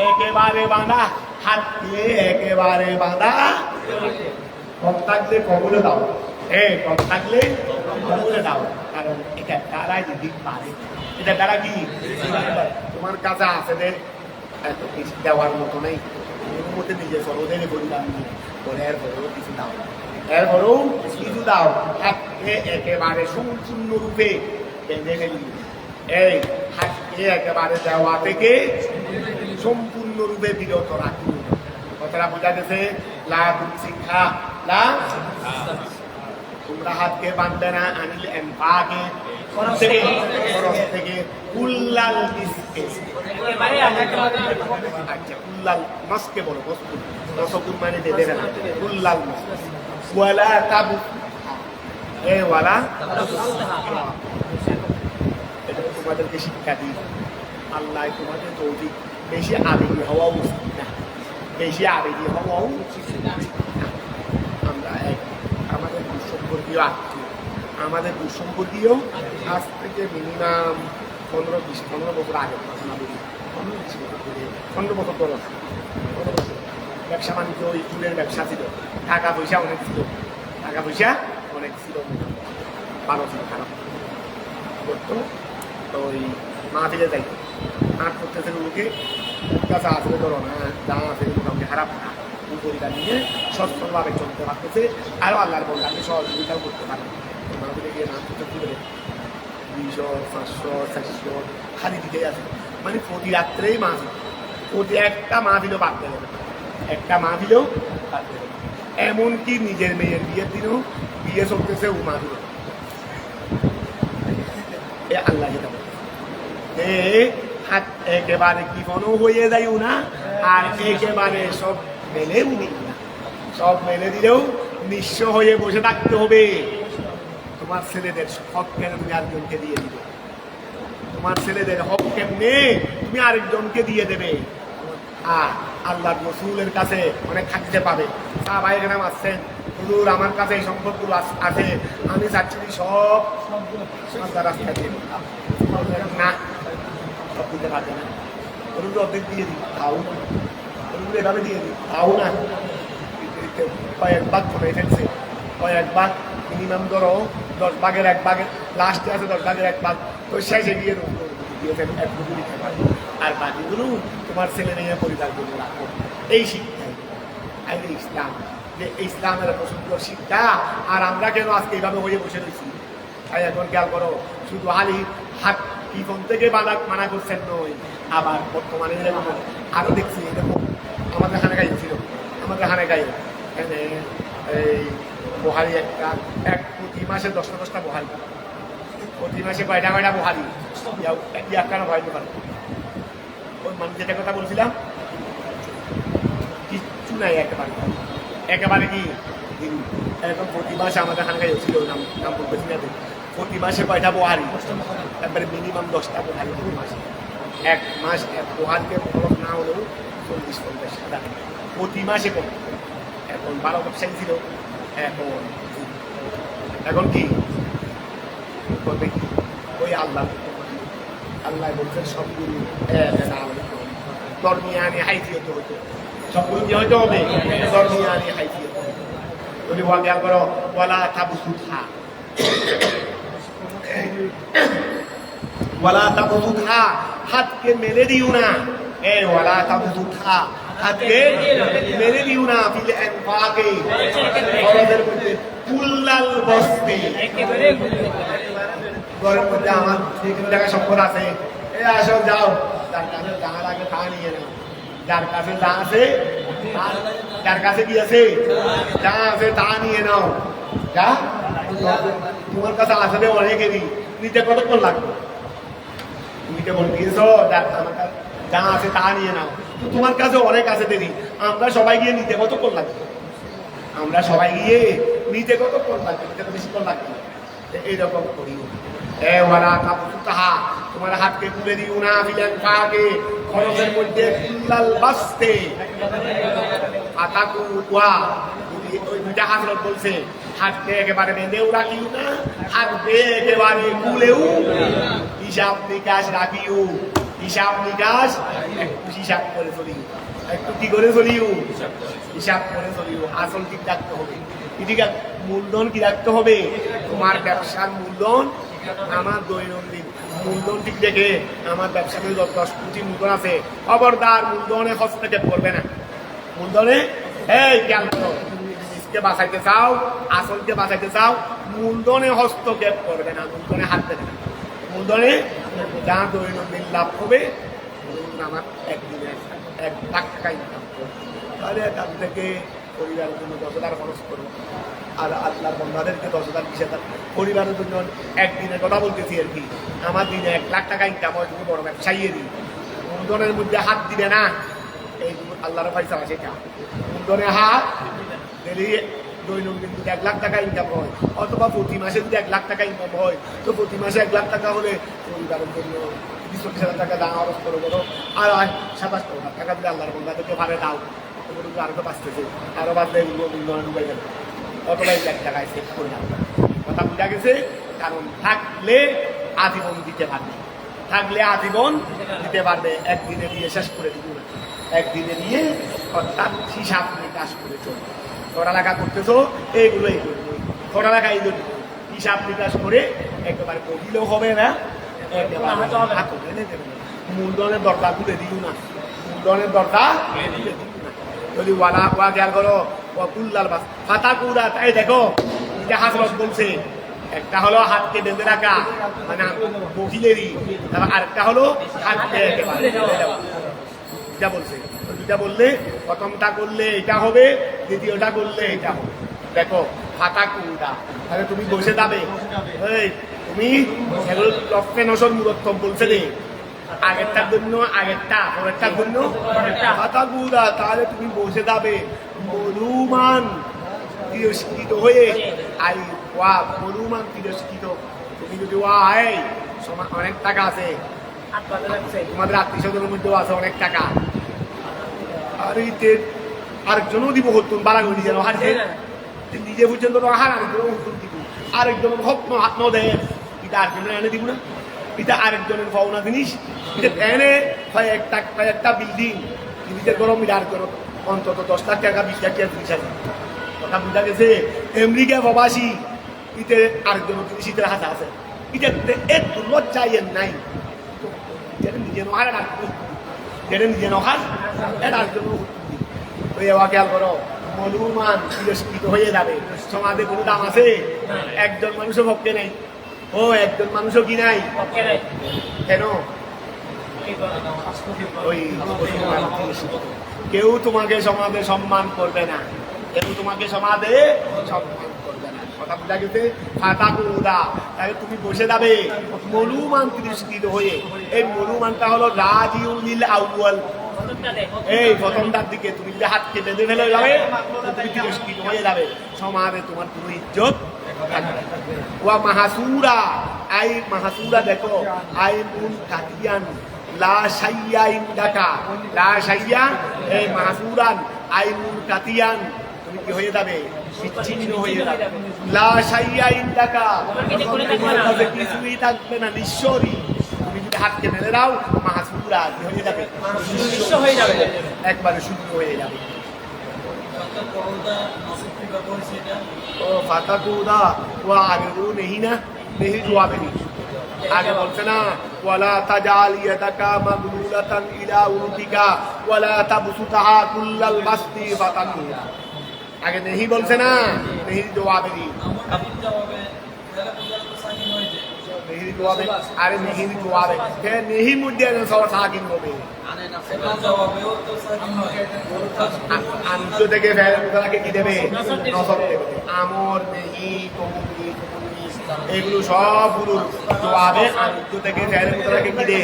একেবারে বাঁধা, হাতকে একেবারে বাঁধা। কম থাকলে কবলে দাও, কম থাকলে কবলে দাও, কারণ এটা তারাই যদি পারে এটা দ্বারা কি তোমার কাছে আছে এত কিছু দেওয়ার মতো নেই, ওর মধ্যে নিজে সরোদের পরিবার নিয়ে বলে এরপরেও কিছু দাও, এরপরেও কিছু দাও, হাতকে একেবারে সম্পূর্ণরূপে বেঁধে ফেলি। এই হাতকে একেবারে দেওয়া থেকে সম্পূর্ণরূপে বিরত রাখি। কথাটা বোঝা গেছে? শিক্ষা তোমরা হাতকে বাঁধবে না, আনিল এমফাকে খরচ থেকে কুল্লাল মিসকে, আচ্ছা কুল্লাল মাসকে বলো, বস্তু রসকুল মানে দেবে না, কুল্লাল মাস ওয়ালা তাবু এ ওয়ালা, এটা তোমাদেরকে শিক্ষা দিই। আল্লাহ তোমাদের তৌফিক, বেশি আবেগী হওয়া উচিত না, বেশি আবেগী হওয়াও উচিত না। আমরা আমাদের দুঃসম্পর্কীয় আত্মীয়, আমাদের দুঃসম্পর্কীয় আজ থেকে মিনিমাম 15 বছর আগে, 15 বছর পর ব্যবসা বাণিজ্য, ওই চুলের ব্যবসা ছিল, টাকা পয়সা অনেক ছিল, টাকা পয়সা অনেক ছিল, ভালো ছিল, খারাপ করতো। তো ওই মাহফিলে যাই হাট করতেছে লোকে, কাছে আসলে ধরো না যা আছে মোটামুটি খারাপ না, পরিবার নিয়ে সচ্ছলভাবে চলতে পারতেছে, আরও আল্লাহর বললামকে সহযোগিতাও করতে পারে। মাহফিলে গিয়ে নাম করতে তুলে 200, 500, 400 খালি দিতেই আছে, মানে প্রতি রাত্রেই মাহফিল, প্রতি একটা মাহফিলও বাদ দেবে না, একটা মাহফিলও বাদ দেবে না। এমনকি নিজের মেয়ের বিয়ের দিনও বিয়ে চলতেছে ও মাহফিল, এ আল্লাহ যেটা হাত একেবারে কৃপণও হয়ে যাইও না, আর একেবারে সব মেলেও দিই না, সব মেলে দিলেও নিঃস্ব হয়ে বসে থাকতে হবে। তোমার ছেলেদের হক কেন তুমি আরেকজনকে দিয়ে দিবে? তোমার ছেলেদের হক কেমনে তুমি আরেকজনকে দিয়ে দেবে? আর আল্লাহ রসুলের কাছে অনেক থাকতে পাবে, সাহাবায়ে কেরাম আসছেন, হুজুর আমার কাছে এই সম্পদগুলো আছে, আমি চাচ্ছি সব রাস্তা দিয়ে না, সব দিতে পারবে না, ওগুলো অর্ধেক দিয়ে দিই, খাও ওগুলো এভাবে দিয়ে দিই, খাও না, কয়েক ভাগ কমে ফেলছে, কয়েক ভাগ মিনিমাম ধরো 10 ভাগের 1 ভাগের লাস্টে আছে, 10 ভাগের 1 ভাগ, তো শেষে গিয়ে দিয়েছেন 1 দিতে পারবে, আর বাকিগুলো তোমার ছেলে মেয়ে পরিবার করে রাখো। এই শিক্ষাই আইন ইসলাম, যে ইসলামের এত সুন্দর শিক্ষা, আর আমরা কেন আজকে এইভাবে হয়ে বসে রয়েছি? তাই এখন খেয়াল করো, শুধু হালি হাত পিছন থেকে মানা করছেন নয়, আবার বর্তমানে এরকম আরো দেখছি, এরকম আমাদের হানে গাই ছিল, আমাদের হানে গাই এখানে এই বহারি এক প্রতি মাসে 10টা বহারি, প্রতি মাসে কয়টা বহারি, কেন ভয় পারে ওই মানে যেটা কথা বলছিলাম, কিচ্ছু নাই, একেবারে কি এরকম প্রতি মাসে আমাদের হানে গাই ছিল, নাম বলতেছি না, প্রতি মাসে কয়টা বহারি, একবারে মিনিমাম 10টা বহারি প্রতি মাসে, 1 মাস এক বহারকে খরচ না হলেও 40-50 টাকা প্রতি মাসে কম। এখন 12 ব্যবসায়ী ছিল, এখন কি করবে? কি ওই আল্লাহ বলছেন সবগুলো দরমিয়ানি হাইফিয়ত হতো, সবগুলো কি হইতে হবে? দরমিয়ানি হাইফিয়ত হতো। যদি খেয়াল করো, ওয়ালা তাবসুতহা, ওয়ালা তাবসুতহা, হাতকে মেলে দিও না, ওয়ালা তাবসুতহা, হাতকে মেলে দিও না, ফিল ইনফাকে, খরচের মধ্যে, কুল্লাল বস্তি, ঘরের মধ্যে আমার 2 টাকা সম্পদ আছে, আসো যাও, যার কাছে যা লাগে তা নিয়ে নাও, যার কাছে যা আছে, যার কাছে কি আছে, যা আছে তা নিয়ে নাও, যা তোমার কাছে আসলে অনেকেরই, নিতে কতক্ষণ লাগবে? তুমি কেমন দিয়েছো, আমার কাছে যা আছে তা নিয়ে নাও, তোমার কাছে অনেক আছে দেরি, আমরা সবাই গিয়ে নিতে কতক্ষণ লাগবে? আমরা সবাই গিয়ে নিতে কতক্ষণ লাগবে? নিতে তো বেশিক্ষণ লাগবে। এইরকম করিও, তোমার হাতকে তুলে দিও না, ফিলেন পাকে, খরচের মধ্যে কুল্লাল বাস্তে, আতাকু ওয়া, ওই দুইটা হাজরত বলছে, হাতকে একেবারে বেঁধেও রাখিও না, হাতকে একেবারে কুলেও, হিসাব নিকাশ রাখিও, হিসাব নিকাশ একটু হিসাব করে চলিও, একটু কি করে চলিও, হিসাব করে চলিও, আসল ঠিক রাখতে হবে, মূলধন কি রাখতে হবে? তোমার ব্যবসার মূলধন আমার দৈনন্দিন মূলধন ঠিক দেখে আমার ব্যবসাতে 10 কোটি মূলধন আছে, খবরদার মূলধনে হস্তক্ষেপ করবে না। মূলধনে এই খেয়াল করো, নিজকে বাঁচাইতে চাও, আসলকে বাঁচাইতে চাও, মূলধনে হস্তক্ষেপ করবে না, মূলধনে হাত দেবে না। মূলধনে যা দৈনন্দিন লাভ হবে, আমার একদিনে 1 লাখ টাকা ইনকাম করবো, তাহলে তার থেকে পরিবারের জন্য 10,000 খরচ করবো। আর আল্লাহর বন্ধাদেরকে 10,000 20,000 পরিবারের জন্য একদিনের কথা বলতেছি আর কি। আমার দিনে 1 লাখ টাকা ইনকাম হয়, তুমি বড় ব্যবসায়ী দিই, মূলধনের মধ্যে হাত দিবে না, এই আল্লাহর ফাইসালা সেটা। মূলধনে হাত দিলে দৈনন্দিন যদি 1 লাখ টাকা ইনকাম হয়, অথবা প্রতি মাসে যদি 1 লাখ টাকা ইনকাম হয়, তো প্রতি মাসে 1 লাখ টাকা হলে পরিবারের জন্য 20-40,000 টাকা দাম খরচ করে বলো, আর 27,000 টাকা দিলে আল্লাহর বন্ধাদেরকে ভাবে দাও, আরো তো বাঁচতেছে, আরো বাঁচলে মূলধনে ডুবে গেল, অতটাই 1 লাখ টাকায় সেভ করলাম। কথা বুঝা গেছে? কারণ থাকলে আজীবন দিতে পারবে, থাকলে আজীবন দিতে পারবে, একদিনে দিয়ে শেষ করে দিব না, একদিনে দিয়ে অর্থাৎ হিসাব নিকাশ করে চলবে। পড়ালেখা করতেছো এইগুলোই করবে, পড়ালেখা এইগুলো হিসাব নিকাশ করে একেবারে পড়িলেও হবে না, মূলধনের দরকার তুলে দিও না, মূলধনের দরকার যদি ওয়ালা ওয়া খেয়াল করো কুল্লাল বাস ফাতা কুড়া। তাই দেখো যে হাজরত বলছে, একটা হলো হাতকে বেঁধে রাখা মানে বহিলেরই, আরেকটা হলো হাতকে এটা বলছে। দুটা বললে প্রথমটা করলে এটা হবে, দ্বিতীয়টা করলে এটা হবে। দেখো ফাতা কুড়া, তাহলে তুমি বসে যাবে, তুমি এগুলো লক্ষ্যে নসর মুরত্তম বলছে রে, আগেরটার জন্য আগেরটা, পরেরটার জন্য ফাতা কুড়া, তাহলে তুমি বসে যাবে মরুমান তিরস্কৃত হয়ে। আই ওয়া মরুমান তিরস্কৃত, তুমি যদি ওয়া এই অনেক টাকা আছে, তোমাদের আত্মীয়-স্বজনের মধ্যেও আছে অনেক টাকা, আর আরেকজনও দিব হতুন বাড়া গড়ি যেন হারছে, নিজে পর্যন্ত হার আরেকজন হতুন দিব, আরেকজন হক হাত ন দেয়, এটা আরেকজনের এনে দিব না, এটা আরেকজনের পাওনা জিনিস, এটা এনে একটা বিল্ডিং নিজের গরম এটা আরেকজন অন্তত 10 লাখ টাকা 20 লাখ টাকা জিনিস আছে। কথা বুঝা গেছে? আমেরিকা প্রবাসী ইতে আরেকজন জিনিস ইতের হাতে আছে, এটা একটু লজ্জাই নাই, যেটা নিজে নহার যেটা নিজে নহার এটা আরেকজন খেয়াল করো। মলুমান তিরস্কৃত হয়ে যাবে, সমাজে কোনো দাম আছে? একজন মানুষও পক্ষে নেই, ও একজন মানুষও কি নাই, কেন? ওই কেউ তোমাকে সমাজে সম্মান করবে না, কেউ তোমাকে সমাজে সম্মান করবে না। কথা বুঝা গেছে? ফাতা কুদা, তাহলে তুমি বসে যাবে মলুমান তিরস্কৃত হয়ে। এই মলুমানটা হলো রাজিউল আউয়াল, এই প্রথমটার দিকে তুমি যদি হাতকে বেঁধে ফেলে যাবে, তুমি তিরস্কৃত হয়ে যাবে, সমাজে তোমার কোনো ইজ্জত থাকবে। ওয়া মাহাসুরা, আই মাহাসুরা দেখো আই মুন কাতিয়ান লা শাইয়া ইনদাকা, লা শাইয়া এই মাহাসুরান আই মুন কাতিয়ান, তুমি কি হয়ে যাবে? বিচ্ছিন্ন হয়ে যাবে। লা শাইয়া ইনদাকা, তোমার কাছে কিছুই থাকবে না, নিঃস্বরী। তুমি যদি হাতকে মেলে দাও, মাহাসুরা কি হয়ে যাবে? নিঃস্ব হয়ে যাবে, একবারে শূন্য হয়ে যাবে। ও ফাতা কুদা ওয়া আগেও নেই না, নেই জবাবে নেই। আগে বলছে না ওয়ালা তাজাল ইয়াদাকা মাগলুলাতান ইলা উনুকিকা ওয়ালা তাবসুতাহা কুল্লাল বাসতি ফাতাকুদা। আগে নেই বলছে না, নেই জবাবে নেই, নেই জবাবে। আরে নেই জবাবে কে নেই মুদ্দে না সব সাকিন হবে, আনতো থেকে ফেলে মুদাকে কি দেবে? নসব দেবে। আমর নেই কবুলি এগুলো সবগুলো জবাবে আনতো থেকে ফেলে মুদাকে কি দে?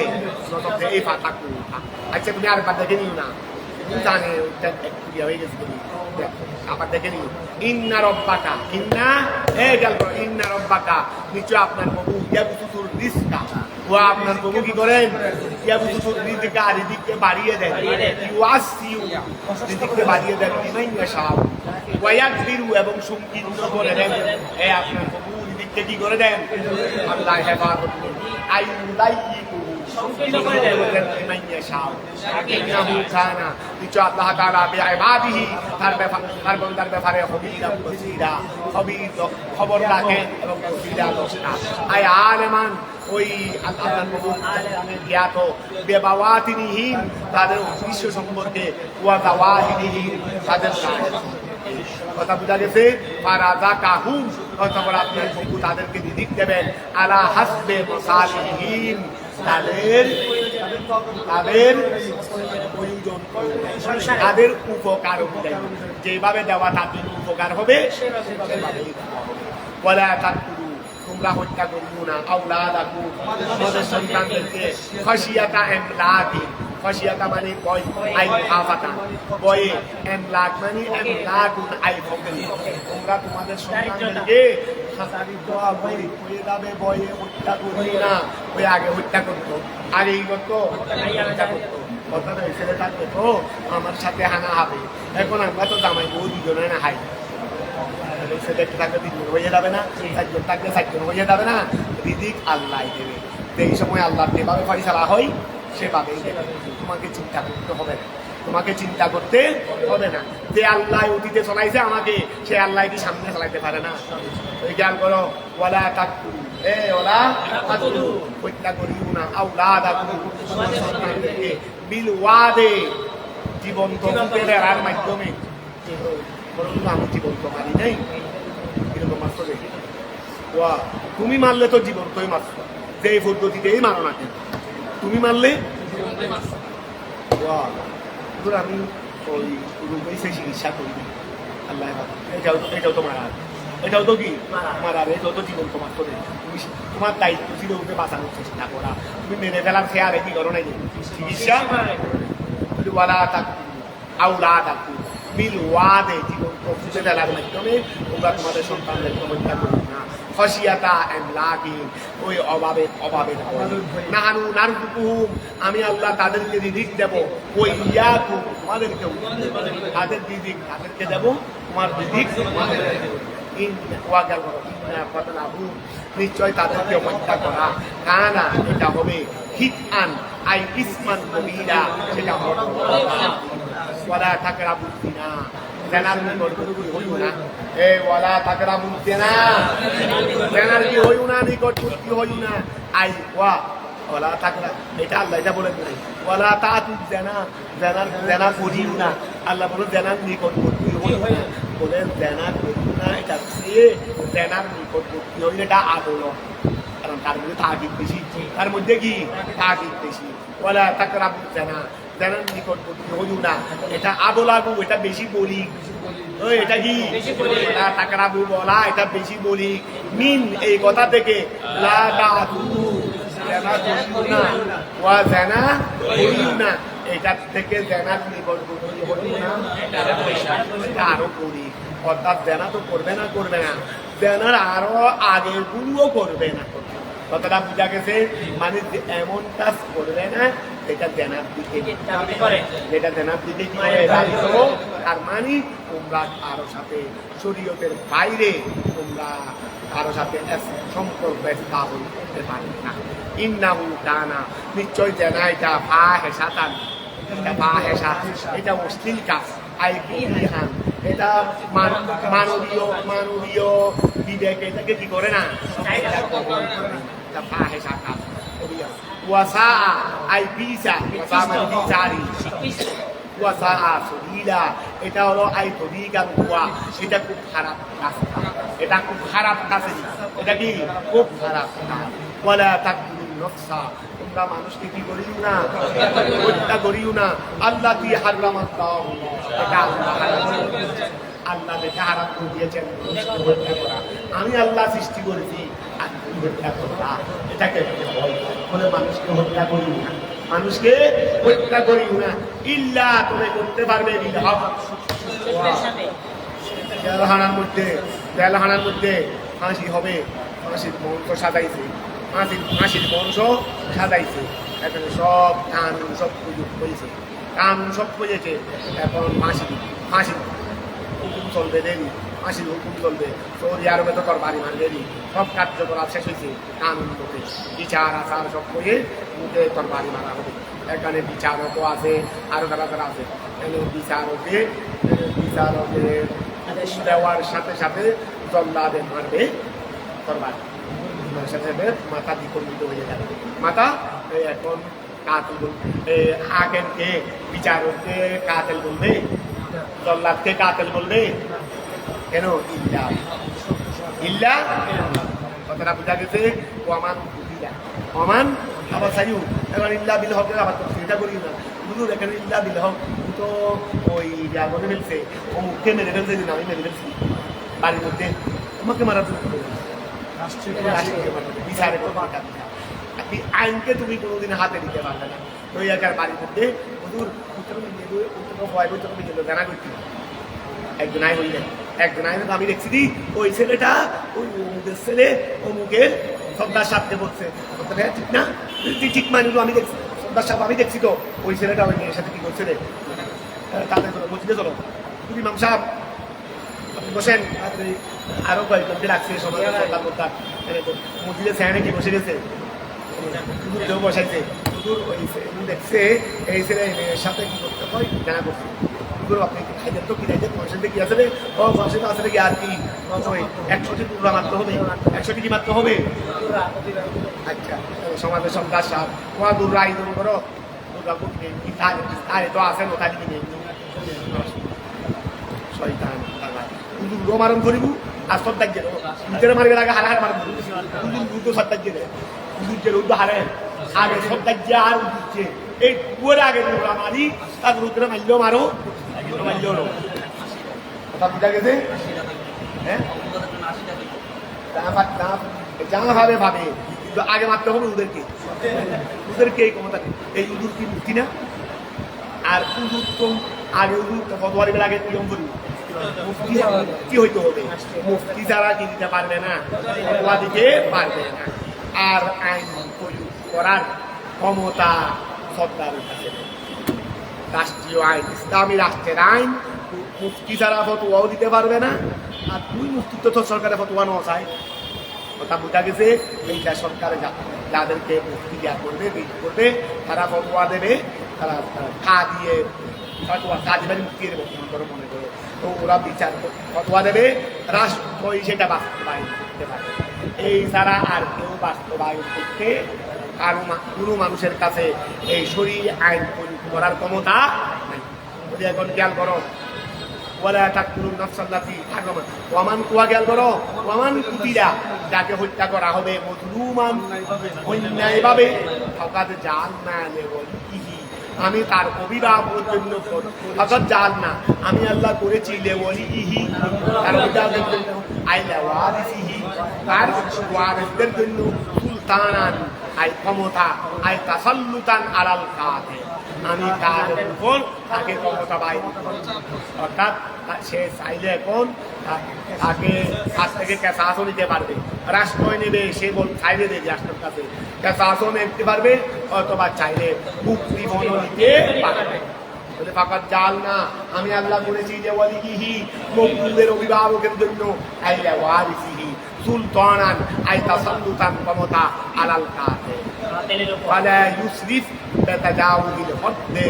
নসব দে। এই ফাতা কুদা। আচ্ছা তুমি আর বাদ দেখে নিও না, জানে ওটা একটু হয়ে গেছে, আবার দেখে নিও। ইন্না রব্বাকা, ইন্না এ গেল ইন্না রব্বাকা, নিশ্চয় আপনার প্রভু ইয়াবসুতুর রিজকা, ও আপনার প্রভু কি করেন? ইয়াবসুতুর রিজকা, রিজিককে বাড়িয়ে দেন, ইউআসিউ রিজিককে বাড়িয়ে দেন, বিমান ইয়াশাউ ওয়া ইয়াকদিরু এবং সংকীর্ণ করে দেন। এ আপনার প্রভু রিজিককে কি করে দেন? আল্লাহ হেফাজত করেন। আইউলাইয়িকু সংকীর্ণ করে দেন, বিমান ইয়াশাউ ইন্নাহু কানা, নিশ্চয় আল্লাহ তাআলা বিইবাদিহি তার বান্দার ব্যাপারে খবীরা বসীরা, খবর রাখেন এবং বসীরা দোষটা। আয় আলেমান, ওই আল্লাহর জ্ঞাত বেবাওয়াতিনিহীন তাদের উদ্দেশ্য সম্পর্কে ওয়া দাওয়াহিনিহীন তাদের কথা বোঝা গেছে ফারাজা কাহুম অতঃপর আপনি তাদেরকে রিজিক দেবেন আলা হাসবে মাসালিহীন তাদের প্রয়োজন তাদের উপকার অনুযায়ী যেভাবে দেওয়া তাদের উপকার হবে সেভাবেই বলা তাকুরু তোমরা হত্যা করিও না আওলাদাকুম তোমাদের সন্তানদেরকে খাশিয়াতা ইমলাকি খাশিয়াতা মানে ভয় আই আফাতা ভয়ে ইমলাক মানে ইমলাকুন আই ফকরি তোমরা তোমাদের সন্তানদেরকে ভয়ে যাবে ভয়ে হত্যা করিও না ওই আগে হত্যা করতো আগেই করতো হত্যা করতো কথা ছেলে থাকবে তো আমার সাথে হানা হবে এখন আমরা তো জামাই বউ দুজনে না হাই ছেলেকে থাকলে তিনজন হয়ে যাবে না চারজন থাকলে চারজন হয়ে যাবে না রিজিক আল্লাহ দেবে এই সময় আল্লাহ যেভাবে ফয়সালা হয় সেভাবেই দেবে তোমাকে চিন্তা করতে হবে না তোমাকে চিন্তা করতে হবে না যে আল্লাহ অতীতে চলাইছে আমাকে সে আল্লাহ কি সামনে চালাইতে পারে না ওই জ্ঞান করো ওয়ালা তাকুরু ওলা তাকুরু হত্যা করিও না আওলাদাকুম সন্তানদেরকে বিল ওয়াদে জীবন্ত ভূতের মাধ্যমে আমি জীবন্ত মারি নাই এরকম মাত্র দেখি তুমি মারলে তো জীবন্তই মারছ যে এই পদ্ধতিতেই মারো না কেন তুমি মারলে আমি ওই রূপে সেই চিকিৎসা করি আল্লাহ এটাও তো মারা এটাও তো কি মারার এটাও তো জীবন্ত মাত্র দেয় তুমি তোমার দায়িত্ব ছিল ওকে বাঁচানোর চেষ্টা করা তুমি মেরে ফেলার খেয়ালে কি করো নাই চিকিৎসা ওয়ালা তাকু আউলা তাকু বিল ওয়াদে জীবন্ত ফুটে ফেলার মাধ্যমে তোমরা তোমাদের সন্তানদেরকে হত্যা করো না খসিয়াতা ইমলাকি ওই অভাবের নাহানু নারযুকুহুম আমি আল্লাহ তাদেরকে রিজিক দেব ওই ইয়াকুম তোমাদেরকেও তাদের রিজিক তাদেরকে দেব তোমার রিজিক তোমাদেরকে দেব নিশ্চয় তাদেরকে হত্যা করা কানা এটা হবে হিতআন আই ইসমান কবিরা সেটা হবে ওয়ালা তাকরাবুজ জিনা জেনার নিকটবর্তী হইও না ওয়ালা তাকরাবুজ জিনা জেনার কি হইও না নিকটবর্তী হইও না আই ওয়ালা তাকরা এটা আল্লাহ এটা বলে দিলেন ওয়ালা তাতুজ জিনা জেনার করিও না আল্লাহ বলে জেনার নিকটবর্তী হইও না বলে জেনার করিও না এটা সে জেনার নিকটবর্তী হইলে এটা আদল কারণ তার মধ্যে তাকিদ বেশি তার মধ্যে কি তাকিদ বেশি ওয়ালা তাকরাবুজ জিনা জেনার নিকটবর্তী হইও না এটা আবলাগু এটা বেশি বলি এটা কি তাকরাবু বলা এটা বেশি বলি মিন এই কথা থেকে লা তাতুজু জেনা করিও না ওয়া জেনা করিও না এটা থেকে জেনার নিকটবর্তী হইও না এটা আরো করি অর্থাৎ জেনা তো করবে না জেনার আরো আগের গুলোও করবে না কথাটা বুঝা গেছে মানে এমন কাজ করবে না এটা জেনার দিকে যেটা জেনার দিকে কি করে তার মানে তোমরা কারো সাথে শরীয়তের বাইরে তোমরা কারো সাথে সম্পর্ক স্থাপন করতে পারবে না ইন্নাহু কানা নিশ্চয় জেনা এটা ফাহিশাতান এটা ফাহিশা এটা অশ্লীল কাজ আইকুবিহান এটা মানবীয় বিবেক এটাকে কি করে না এটা কবল করে না এটা ফাহিশা কাজ ওয়াসা আই বিসা ওয়াসা মানে বিচারি ওয়াসা সবিলা এটা হলো আই তরিকার ওয়া এটা খুব খারাপ রাস্তা এটা খুব খারাপ কাজ এটা কি খুব খারাপ কাজ ওয়ালা তাকতুলুন নাফসা তোমরা মানুষকে কি করিও না হত্যা করিও না আল্লাহ কি হারামাল্লাহ এটা আল্লাহ যেটা হারাম করে দিয়েছেন হত্যা করা আমি আল্লাহ সৃষ্টি করেছি আর তুমি হত্যা করবা এটাকে বলে মানুষকে হত্যা করিও না মানুষকে হত্যা করিও না ইল্লা তুমি করতে পারবে তেলহানার মধ্যে ফাঁসি হবে ফাঁসির বংশ সাজাইছে ফাঁসির বংশ সাজাইছে এখানে সব কানুন সব প্রয়োগ হয়েছে কানুন সব হয়েছে এখন ফাঁসি হুকুম চলবে দেরি ফাঁসির হুকুম চলবে সৌদি আরবে তো তোর বাড়ি মারবে সব কার্যকলাপ শেষ হয়েছে কানুন মতে বিচার আচার সব করে মুখে তোর বাড়ি মারা হবে এখানে বিচারকও আছে আরো যারা আছে এখানে বিচারকে দেওয়ার সাথে সাথে জল্লাদের মারবে তোর বাড়ি সাথে মাথা বিকম্পিত হয়ে যাবে। মাথা এখন কাতিল বলবে, হাকিমকে বিচারককে কাতিল বলবে, জল্লাদকে কাতিল বলবে কেন? ইল্লা ইল্লা কথাটা বোঝা গেছে। ওয়ামান ইল্লা ওয়ামান আবার সাইউ এবার ইল্লা বিল হকের আবার এটা করি না শুধু এখানে ইল্লা বিল হক তো ওই জাগরে ফেলছে, ও মুখে মেরে ফেলছে, যে আমি মেরে ফেলছি বাড়ির মধ্যে, তোমাকে মারা বিচারে আপনি আইনকে তুমি কোনোদিন হাতে দিতে পারবে না। তো এই একার বাড়ির মধ্যে হুজুর জানা করছি একজন আই হইলেন, একজন আইন আমি দেখছি দি ওই ছেলেটা ওই অমুকের ছেলে অমুকের সর্দার সাথে বলছে, ঠিক না? ঠিক মানে আমি দেখছি সর্দার সাহেব, আমি দেখছি তো ওই ছেলেটা ওই মেয়ের সাথে কি করছে রে, তাদের চলো মসজিদে চলো। তুমি ইমাম সাহেব আপনি বসেন, আরো কয়েকজনকে রাখছে সবাই সরকার করতাম মসজিদে স্যানে কি বসে গেছে, কেউ বসাইছে, হুজুর ওই দেখছে এই ছেলে মেয়ের সাথে কি করতে হয় জানা করছে। হুজুর আপনি খাইতেন তো কি খাইতেন পয়সাতে কি আছে রে? ও পয়সা তো আছে কি আর কি 100টি টুকরা মারতে হবে, 100টি কি মারতে হবে? আচ্ছা সমাজের সন্তান সাহেব তোমার দুর্গা আয়োজন করো, দুর্গা কি তারে তো আসেন ওখানে কি নেই শয়তান হুজুর মারণ করিব আর সদ্দার গেল নিজের মারবে আগে হারে হারে মারব হুজুর দুটো সদ্দার গেলে হুজুর গেল উদ্দো হারে আগে সদ্দার গিয়ে আর উঠছে এই পুরো আগে দুর্গা মারি তারপর উত্তরে মারলেও মারো মারলেও কথা বুঝা গেছে। হ্যাঁ যা ভাবে ভাবে কিন্তু আগে মারতে হবে ওদেরকে এই ক্ষমতা নেই। এই উদুর কি মুক্তি না? আর উদুর তো আগে উদুর ফতোয়ারিবের আগে নিয়ম করি মুফতি হইতে হবে, মুফতি ছাড়া কি দিতে পারবে না, ফতোয়া দিতে পারবে না। আর আইন প্রয়োগ করার ক্ষমতা সরকারের কাছে নেই। রাষ্ট্রীয় আইন ইসলামী রাষ্ট্রের আইন মুফতি ছাড়া ফতোয়াও দিতে পারবে না, আর তুই মুফতি তো সরকারের ফতোয়া নেওয়া চায়। কথা বোঝা গেছে। এইটা সরকারে যাদেরকে মুক্তি দেওয়া করবে তারা ফতোয়া দেবে, তারা কা দিয়ে ফতোয়া কাজবাড়ি মুক্তি দেবে মনে করে, তো ওরা বিচার ফতোয়া দেবে, রাষ্ট্রই সেটা বাস্তবায়ন করতে পারে। এই ছাড়া আর কেউ বাস্তবায়ন করতে কোনো মানুষের কাছে এই শরীর আইন প্রয়োগ করার ক্ষমতা নাই। যদি এখন খেয়াল করো যাকে হত্যা করা হবে অন্যায়ভাবে আমি তার অভিভাবকের জন্য জাল না, আমি আল্লাহ করেছি তার ওয়ারিসদের জন্য সুলতানান আই ক্ষমতা আই তাসাল্লুতান আলাল কাতে, আমি তার উপর তাকে ক্ষমতা বাইর, অর্থাৎ সে চাইলে এখন তাকে কাছ থেকে ক্যাসাসও নিতে পারবে, রাষ্ট্রই নেবে, সে চাইলে দেবে রাষ্ট্রের কাছে ক্যাসাসও নিতে পারবে, অথবা চাইলে মুক্তি বন নিতে পারবে। ফাকাত জাল না, আমি আল্লাহ করেছি যে ওয়ালিহি মকবুলের অভিভাবকের জন্য আইলা ওয়ারিসিহি সুলতানান আই তাসাল্লুতান ক্ষমতা আলাল কাতে ওয়ালা ইউসরিফ বিতাজাউজিল হদ্দে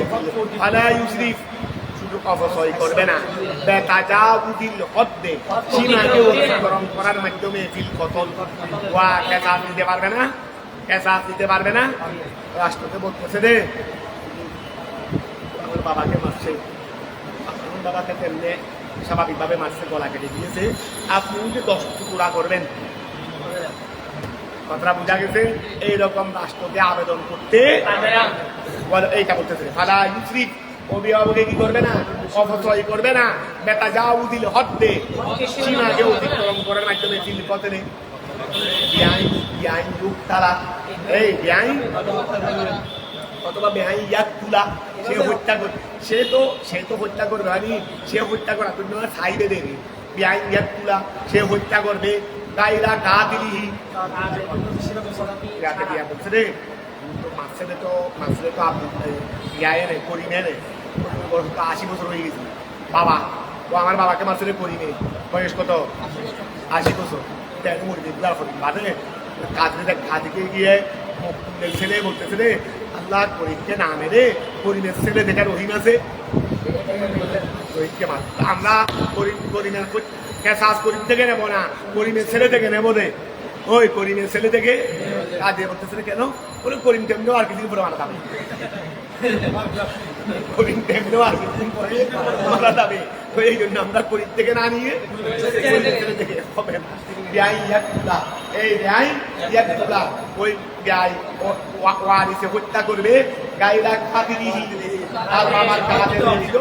ওয়ালা ইউসরিফ, শুধু অপচয় করবে না, বিতাজাউজিল হদ্দে সীমাকে অতিক্রম করার মাধ্যমে ফিল কতল ওয়া কেসাস দিতে পারবে না, কেসাস দিতে পারবে না। রাষ্ট্রকে বলতেছে রে আমার বাবাকে মারছে, আমার বাবাকে তেমনি স্বাভাবিকভাবে মারছে, গলা কেটে দিয়েছে, আপনি যে 10 টুকরা করবেন, কথাটা বোঝা গেছে। এইরকম রাষ্ট্রকে আবেদন করতে এইটা বলতেছে ফালা ইউসরিফ, অভিভাবকে কি করবে না, অপচয় করবে না, বিতাজাউজিল হদ্দে সীমাকে অতিক্রম করার মাধ্যমে ফিল কতলে বেআইন রূপ তারা এই বেআইন অথবা বেআইন ইয়াক তুলা, সে হত্যা করবে, সে তো হত্যা করবে, আমি সে হত্যা করা তুমি সাইডে দেবে, বেআইন ইয়াক তুলা সে হত্যা করবে, গাইরা গা দিলিহি বলছে রে মাসে তো আপনি ইয়ায় রে করিমে রে 80 বছর হয়ে গেছে বাবা, ও আমার বাবাকে মারছে রে করিমে, বয়স কত 80 বছর, বাদে কাজে গিয়ে ছেলে বলতেছে রে আল্লাহ করিমকে না মেরে করিমের ছেলে যেটা রহিম আছে রহিমকে মার, আমরা করিমের ক্যাসাস করিম থেকে নেবো না, করিমের ছেলে থেকে নেবো রে, ওই করিমের ছেলে থেকে কাজে বলতেছে কেন বলে করিম টেমনেও আর কিছুদিন পরে মারা যাবে, করিম টেমনেও আর কিছুদিন পরে মারা যাবে। তো এই জন্য আমরা করিম থেকে না নিয়ে ছেলে থেকে হবে না। এই ন্যায় ওই গাই ওয়ারিসে হত্যা করবে, গাইরা খাতিরি আর বাবার কাছে দিল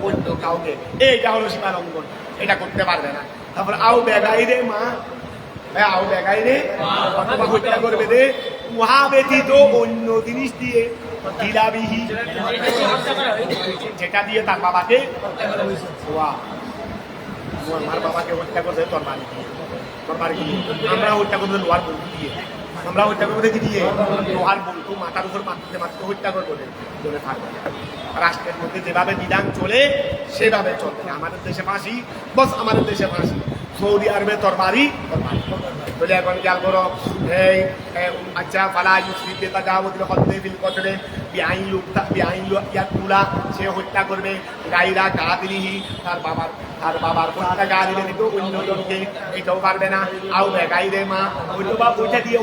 অন্য কাউকে, এইটা হলো সীমা লঙ্ঘন, এটা করতে পারবে না। তারপর আও বেগাই রে মা, আও বেগাই রে অথবা হত্যা করবে রে উহা ব্যতীত অন্য জিনিস দিয়ে বিলাবিহি, যেটা দিয়ে তার বাবাকে আমার বাবাকে হত্যা করবে তরবারি দিয়ে, তরবারি দিয়ে। আমরা হত্যা করবো লোহার বন্ধু দিয়ে, আমরা হত্যা করবো কি দিয়ে, লোহার বন্ধু মাথার উপর মারতে মারতে হত্যা করবো চলে থাকবে। রাষ্ট্রের মধ্যে যেভাবে বিধান চলে সেভাবে চলবে। আমাদের দেশে ফাঁসি, বস আমাদের দেশে ফাঁসি, সৌদি আরবে তরবারি তরবারি বলে এখন খেয়াল করো। এই আচ্ছা ফালা ইউসরিফে তাজাওয়াজুল হদ্দে ফিল কতলে বিআইন ইয়াকুলা, সে হত্যা করবে গায়রা কাতিলিহি, তার বাবার হত্যাকারী তো অন্যজনকে, এটাও পারবে না। আও বেগাইরে মা, হয়তোবা ওইটা দিয়ে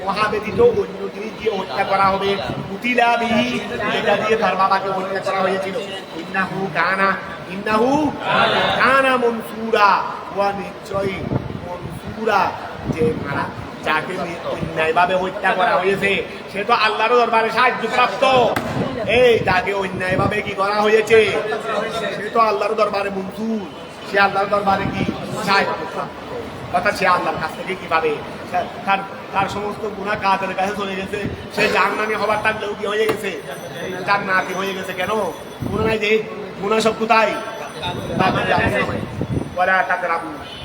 মহাবেদিত অন্য জিনিস দিয়ে হত্যা করা হবে, কুতিলা বিহি, যেটা দিয়ে তার বাবাকে হত্যা করা হয়েছিল। ইন্নাহু কানা মনসুরা, ওয়া নিশ্চয়ই মনসুরা, যে মারা যাকে অন্যায়ভাবে হত্যা করা হয়েছে সে তো আল্লাহর দরবারে সাহায্যপ্রাপ্ত। এই যাকে অন্যায়ভাবে কি করা হয়েছে সে তো আল্লাহর দরবারে মনসুর, সে আল্লাহর দরবারে কি সাহায্যপ্রাপ্ত, অর্থাৎ সে আল্লাহর কাছ থেকে কিভাবে তার সমস্ত গুনাহ কাদের কাছে চলে গেছে, সে জান্নাতি হবার থাকলেও কি হয়ে গেছে, জান্নাতি হয়ে গেছে। কেন গুনাহ নাই যে, গুনাহ সব কোথায়,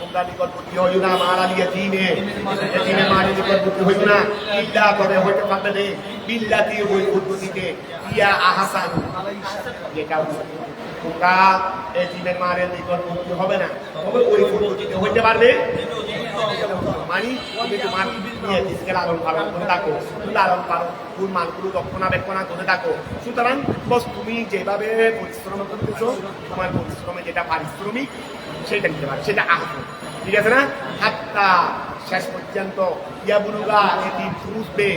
তোমরা নিকটবর্তী হইও না, মারা ইয়েতিমে, ইয়েতিমে মারি নিকটবর্তী হইও না, ইল্লা তবে হইতে পারবে না বিল্লাতি ওই পদ্ধতিতে ইয়া আহসান, যেটা তোমরা ইয়েতিমের মারের নিকটবর্তী হবে না, তবে ওই পদ্ধতিতে হইতে পারবে। মানে তুমি তোমার ইয়েতিমকে লালন পালন করে থাকো, লালন পালন মালগুলো রক্ষণাবেক্ষণা করে থাকো। সুতরাং বস তুমি যেভাবে পরিশ্রম করতেছো, তোমার পরিশ্রমে যেটা পারিশ্রমিক সেটা নিতে পারে, সেটা আহ্বান, ঠিক আছে না। হাত্তা শেষ পর্যন্ত ইয়াবুলুগা এটি বুঝবে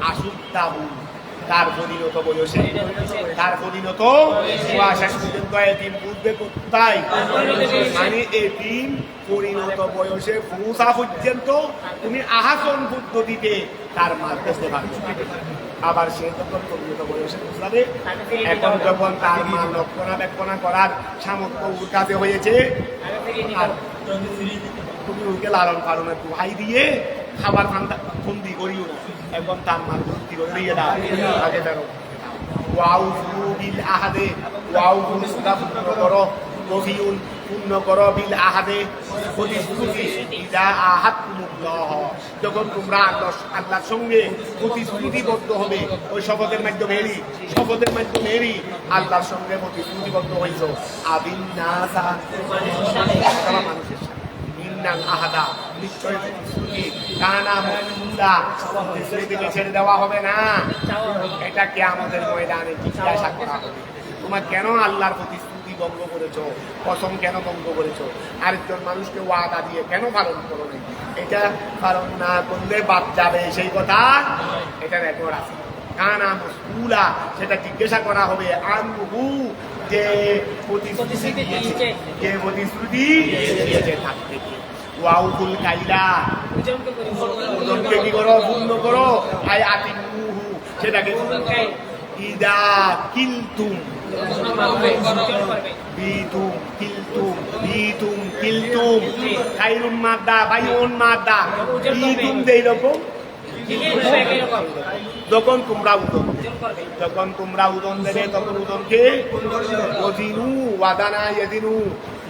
আসুদ্দাবু, তার পরিণত বয়সে, তার পরিণত শেষ পর্যন্ত এটিম বুঝবে কোথায়, মানে এটিম পরিণত বয়সে পৌঁছা পর্যন্ত তুমি আহাসন পদ্ধতিতে তার মাল করতে পারবে। আবার সে যখন পরিণত বয়সে পৌঁছাবে, এখন যখন তার মাল রক্ষণাবেক্ষণা করার সামর্থ্য ওর কাছে হয়েছে, তুমি ওকে লালন পালনের দোহাই দিয়ে খাবার বন্দি করিও না, এখন তার মাল বন্দি করে দিয়ে দাও, আগে বেরো। ওয়াও বিল আহাদে, ওয়াও পূর্ণ করো, গফিউল পূর্ণ করো, বিল আহাদে প্রতিশ্রুতি, ইদা আহাদতুমুল্লাহ, যখন তোমরা আল্লাহর সঙ্গে প্রতিশ্রুতিবদ্ধ হবে, ওই শপথের মাধ্যমেই আল্লাহর সঙ্গে প্রতিশ্রুতিবদ্ধ হয়েছ। আবিন নাসা, মানুষের সাথে ইন্নাল আহাদা, নিশ্চয় প্রতিশ্রুতি কানা মসউলা, প্রতিশ্রুতিকে ছেড়ে দেওয়া হবে না। এটা কিয়ামতের ময়দানে জিজ্ঞাসা করা হবে, তোমার কেন আল্লাহর প্রতিশ্রুতি ভঙ্গ করেছো, কসম কেন ভঙ্গ করেছো, আরেকজন মানুষকে ওয়াদা দিয়ে কেন পালন করো না, এটা পালন না করলে বাদ যাবে সেই কথা, এটা রেকর্ড আছে। কানা মসউলা, সেটা জিজ্ঞাসা করা হবে, আনহু, যে প্রতিশ্রুতি দিয়েছে, যে প্রতিশ্রুতি দিয়েছে তার থেকে। ওয়াউফুল কাইলা, ওজনকে কি করো, পূর্ণ করো, আই আতিমুহু, সেটাকে ইদা কিলতুম কিলতুম খাইরুন মাদ্দা বাইউন মাদ্দা, ইদুম যেই রকম, যখন তোমরা উদন দেবে তখন উদনকে ওজিনু ওয়াদানা ইয়াদিনু,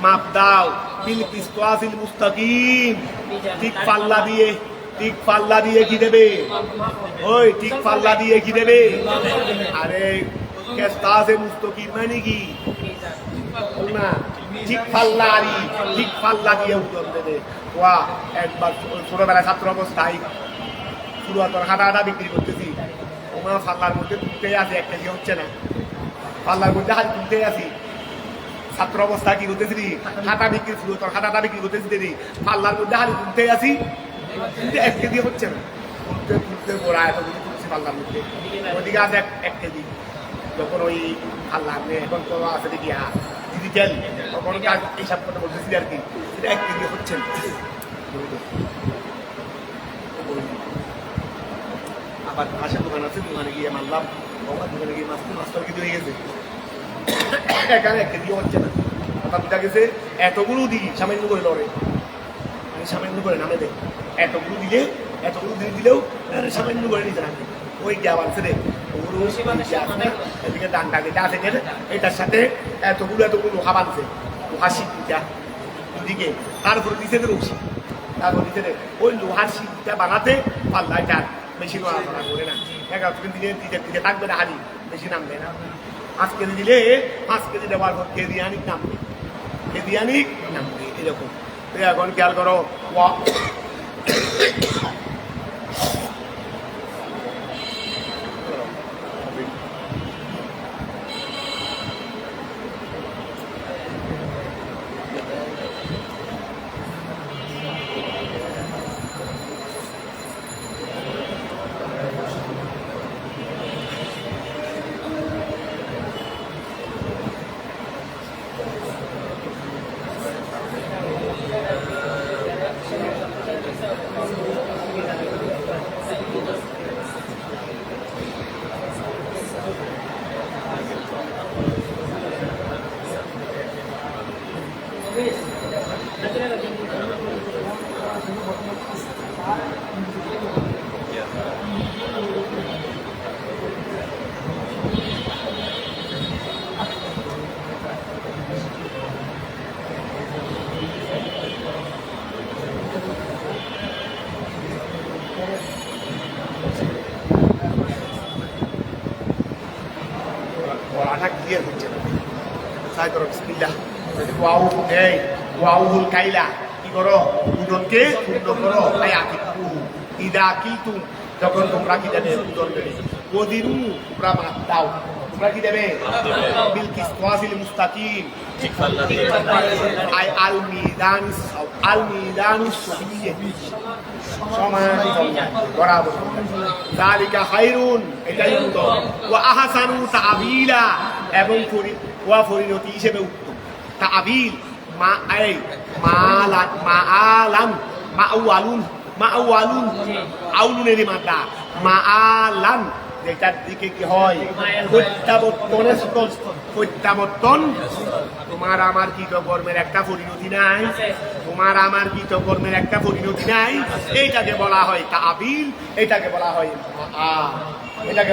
মাপ দাও, বিল কিসওয়াসিল মুস্তাকিম, ঠিক পাল্লা দিয়ে কি দেবে, ওই ঠিক পাল্লা দিয়ে কি দেবে, আরে কিসওয়াসে মুস্তাকিম মানে কি না, ঠিক পাল্লা দিয়ে উদন দেবে। ওয়া একবার ছোটবেলায় ছাত্র অবস্থায় পুরাতন হাঁটা বিক্রি করতেছি, ওমা পাল্লার মধ্যে তুলতেই আছে, একটা কি হচ্ছে না, পাল্লার মধ্যে হাত তুলতেই আছি, ছাত্র অবস্থা কি করতেছি, হাঁটা বিক্রি পুরাতন হাঁটাটা বিক্রি করতেছি, পাল্লার মধ্যে হাত তুলতেই আছি, কিন্তু 1 কেজি হচ্ছে না, তুলতে গোড়া এতগুলো তুলছি পাল্লার মধ্যে, ওদিকে আছে 1 কেজি। যখন ওই আল্লাহ এখন তো আছে দেখি ডিজিটাল, তখন কাজ হিসাব করতে বলতেছি আর কি, সেটা 1 কেজি হচ্ছে না। আবার পাশের দোকান আছে, দোকানে গিয়ে মানলাম, দোকানে গিয়ে মাছ কেজি হয়ে গেছে, এখানে 1 কেজি হচ্ছে না। কথা বুঝা গেছে, এতগুলো দিই সামান্য করে লড়ে, মানে সামান্য করে নামে দেয়, এতগুলো দিলেও সামান্য করে নিতে নামে। ওই গ্যাপ আছে রে, এদিকে ডান্ডা যেটা আছে এটার সাথে এতগুলো লোহা বাঁধছে, লোহা শিকটা দিকে, তারপরে দিছে রশি, তারপর দিছে ওই লোহার শিকটা বানাতে পাল্লায় চার বেশি নড়াচড়া করে না, 11 দিনে দিকে থাকবে না, হাড়ি বেশি নামবে না। 5 কেজি দিলে 5 কেজি দেওয়ার পর কেজি আনিক নামবে, এরকম। এখন খেয়াল করো, বলাটা ক্লিয়ার হচ্ছে না। সাই করো বিসমিল্লাহ, ওয়াউহুল কাইলা, কি করো, উদনকে পূর্ণ করো, ইদা কিলতুম, যখন তোমরা কি দেবে উদন দেবে, ওদিরু তোমরা মাপ দাও, তোমরা কি দেবে বিল কিসওয়াসিল মুস্তাকিম, আল মিদানুস সহিহ, সমান বরাবর, যালিকা খায়রুন, এটাই উত্তম, ওয়া আহসানু তা'বিলা, এবং পরিণতি হিসেবে উত্তম। তা'বিল মাআলান আউলুনের মাদা, মাআলান যেটার দিকে কি হয় প্রত্যাবর্তন। তোমার আমার কৃতকর্মের একটা পরিণতি নাই, এইটাকে বলা হয় তা'বিল, এটাকে বলা হয়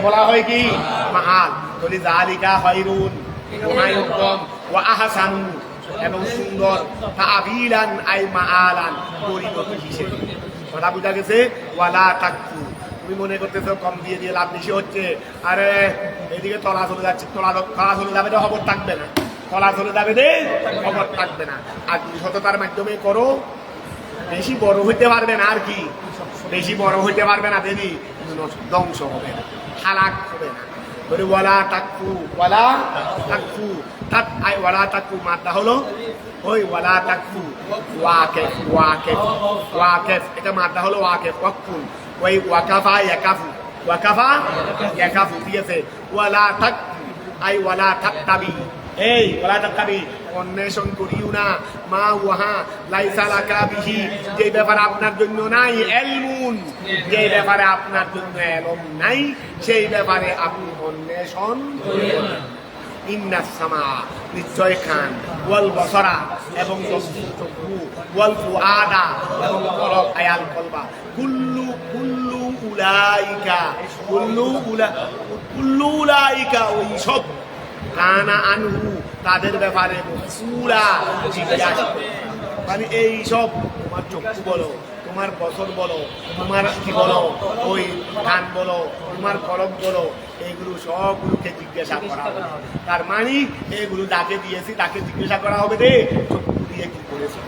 মাআল, কি মাআল। বলি যালিকা খায়রুন, তোমায় উত্তম, ওয়া আহসানু এবং সুন্দর, তা'বিলান আই মাআলান পরিণতি হিসেবে। কথা বুঝা গেছে? ওয়ালা তাকফু, তুমি মনে করতেছো কম দিয়ে লাভ বেশি হচ্ছে, আরে এদিকে তলা চলে যাচ্ছে, তলা চলে যাবে তো খবর থাকবে না, খবর থাকবে না। আর তুমি সততার মাধ্যমে করো, বেশি বড় হইতে পারবে না, আর কি বেশি বড় হইতে পারবে না, দেবী ধ্বংস হবে না, হালাক হবে না। বলে ওয়ালা তাকফু, ওয়ালা তাকফু মাত্রা হলো ওই ওয়ালা তাকফু ওয়াকেফ, এটা মাত্রা হলো ওয়াকেফ, ওয়াকফুন, ওই ওয়াকাফা ইয়াকাফু, ঠিক আছে। ওয়ালা তাকতাবি, ওয়ালা তাকতাবি, অন্বেষণ করিও না, মা ওয়াহা লাইসা লাকা বিহি, যে ব্যাপারে আপনার জন্য নাই, ইলমুন, যে ব্যাপারে আপনার জন্য ইলম নাই, সেই ব্যাপারে আপনি অন্বেষণ করিও না। ইন্নাস সামা, নিশ্চয় খান, ওয়াল বসরা এবং চক্ষু, ওয়াল ফুআদা এবং কলব, আয়াল কলবা, কুল্লু উলাইকা ওই সব, কানা আনহু তাদের ব্যাপারে মাসউলা, জিজ্ঞাসা, মানে এই সব তোমার চক্ষু বলো, তোমার বসর বলো, তোমার কি বলো, ওই কান বলো, তোমার কলব বলো, এইগুলো সবগুলোকে জিজ্ঞাসা করা হবে। তার মানে এগুলো যাকে দিয়েছি তাকে জিজ্ঞাসা করা হবে রে, চক্ষু দিয়ে কি করেছে,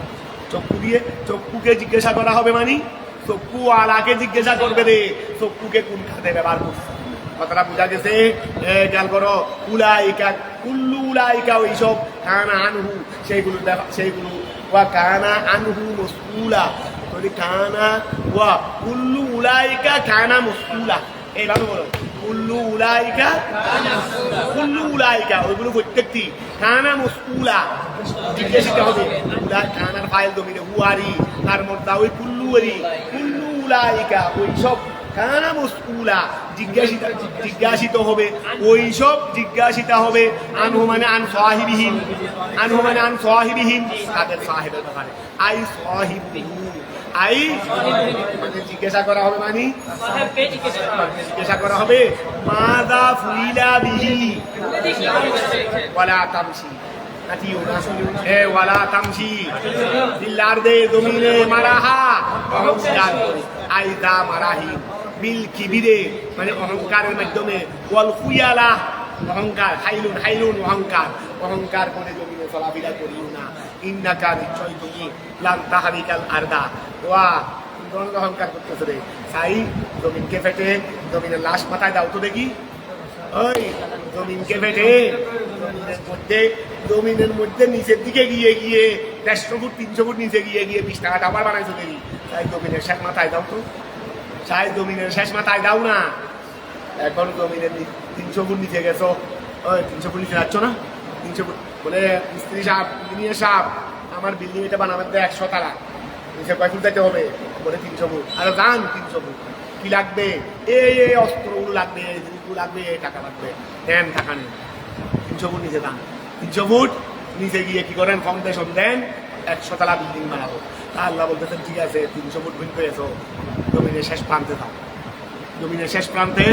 চক্ষুকে জিজ্ঞাসা করা হবে, মানে চক্ষু আলাকে জিজ্ঞাসা করবে রে, চক্ষুকে কোন খাতে ব্যবহার করছে। কথাটা বোঝা গেছে? খেয়াল করো, কুল্লু উলাইকা ওইসব, কানা আনহু সেইগুলো ওয়া কানা আনহু মাসউলা, কানা ওয়া কুল্লু উলাইকা কানা মাসউলা, এইভাবে বলো কুল্লু উলাইকা ওইগুলো প্রত্যেকটি কানা মাসউলা, জিজ্ঞাসিত হবে। কানার ফাইল দমিরে হুয়ারি, তার মধ্যে ওই কুল্লু উলাইকা ওই সব কানা মাসউলা জিজ্ঞাসিত হবে, ওই সব জিজ্ঞাসিত হবে। আনহু মানে আন সাহিবিহিম, তাদের সাহেবের ব্যাপারে। আই সাহিবহু, আই মানে জিজ্ঞাসা করা হবে, মানে জিজ্ঞাসা করা হবে মাযা ফুইলা বিহি ওয়ালা তামশি, ওয়ালা তামশি ফিল আরদি, জমিনে মারাহা অহংকার করে। আইদা মারাহি বিল কিবিরে মানে অহংকারের মাধ্যমে, ওয়াল খুয়ালা অহংকার, হাইলুন অহংকার করে জমিনে চলাফেরা করিও না। ইন্নাকা নিশ্চয় তুমি লান তাহরিকাল আরদা, ওয়া অহংকার করতেছে রে সাই, জমিনকে ফেটে জমিনের লাশ মাথায় দাও তো দেখি। ওই জমিনকে ফেটে জমিনের মধ্যে নিচের দিকে গিয়ে 150 ফুট 300 ফুট নিচে গিয়ে 20 টাকা আবার বানাইছো দেখি। তাই জমিনের শেষ মাথায় দাও তো, চাই জমিনের শেষ মাথায় দাও না। এখন জমিনের 300 ফুট নিচে গেছো, ওই 300 ফুট নিচে যাচ্ছ না, 300 ফুট বলে মিস্ত্রি সাহেব, ইঞ্জিনিয়ার সাহেব আমার বিল্ডিং এটা বানাবেন তো 100 তালা, নিচে কয় ফুট যেতে হবে? বলে 300 ফুট। আরে যান 300 ফুট, কি লাগবে? এই অস্ত্রগুলো লাগবে, এই জিনিসগুলো লাগবে, এই টাকা লাগবে, দেন টাকা নেন। 300 ফুট নিচে যান, 300 ফুট নিচে গিয়ে কি করেন? ফাউন্ডেশন দেন, 100 তালা বিল্ডিং বানাবো। তা আল্লাহ বলতেছেন ঠিক আছে 300 ফুট বিল পেয়েছো, জমিনের শেষ প্রান্তে দাও, জমিনের শেষ প্রান্তে।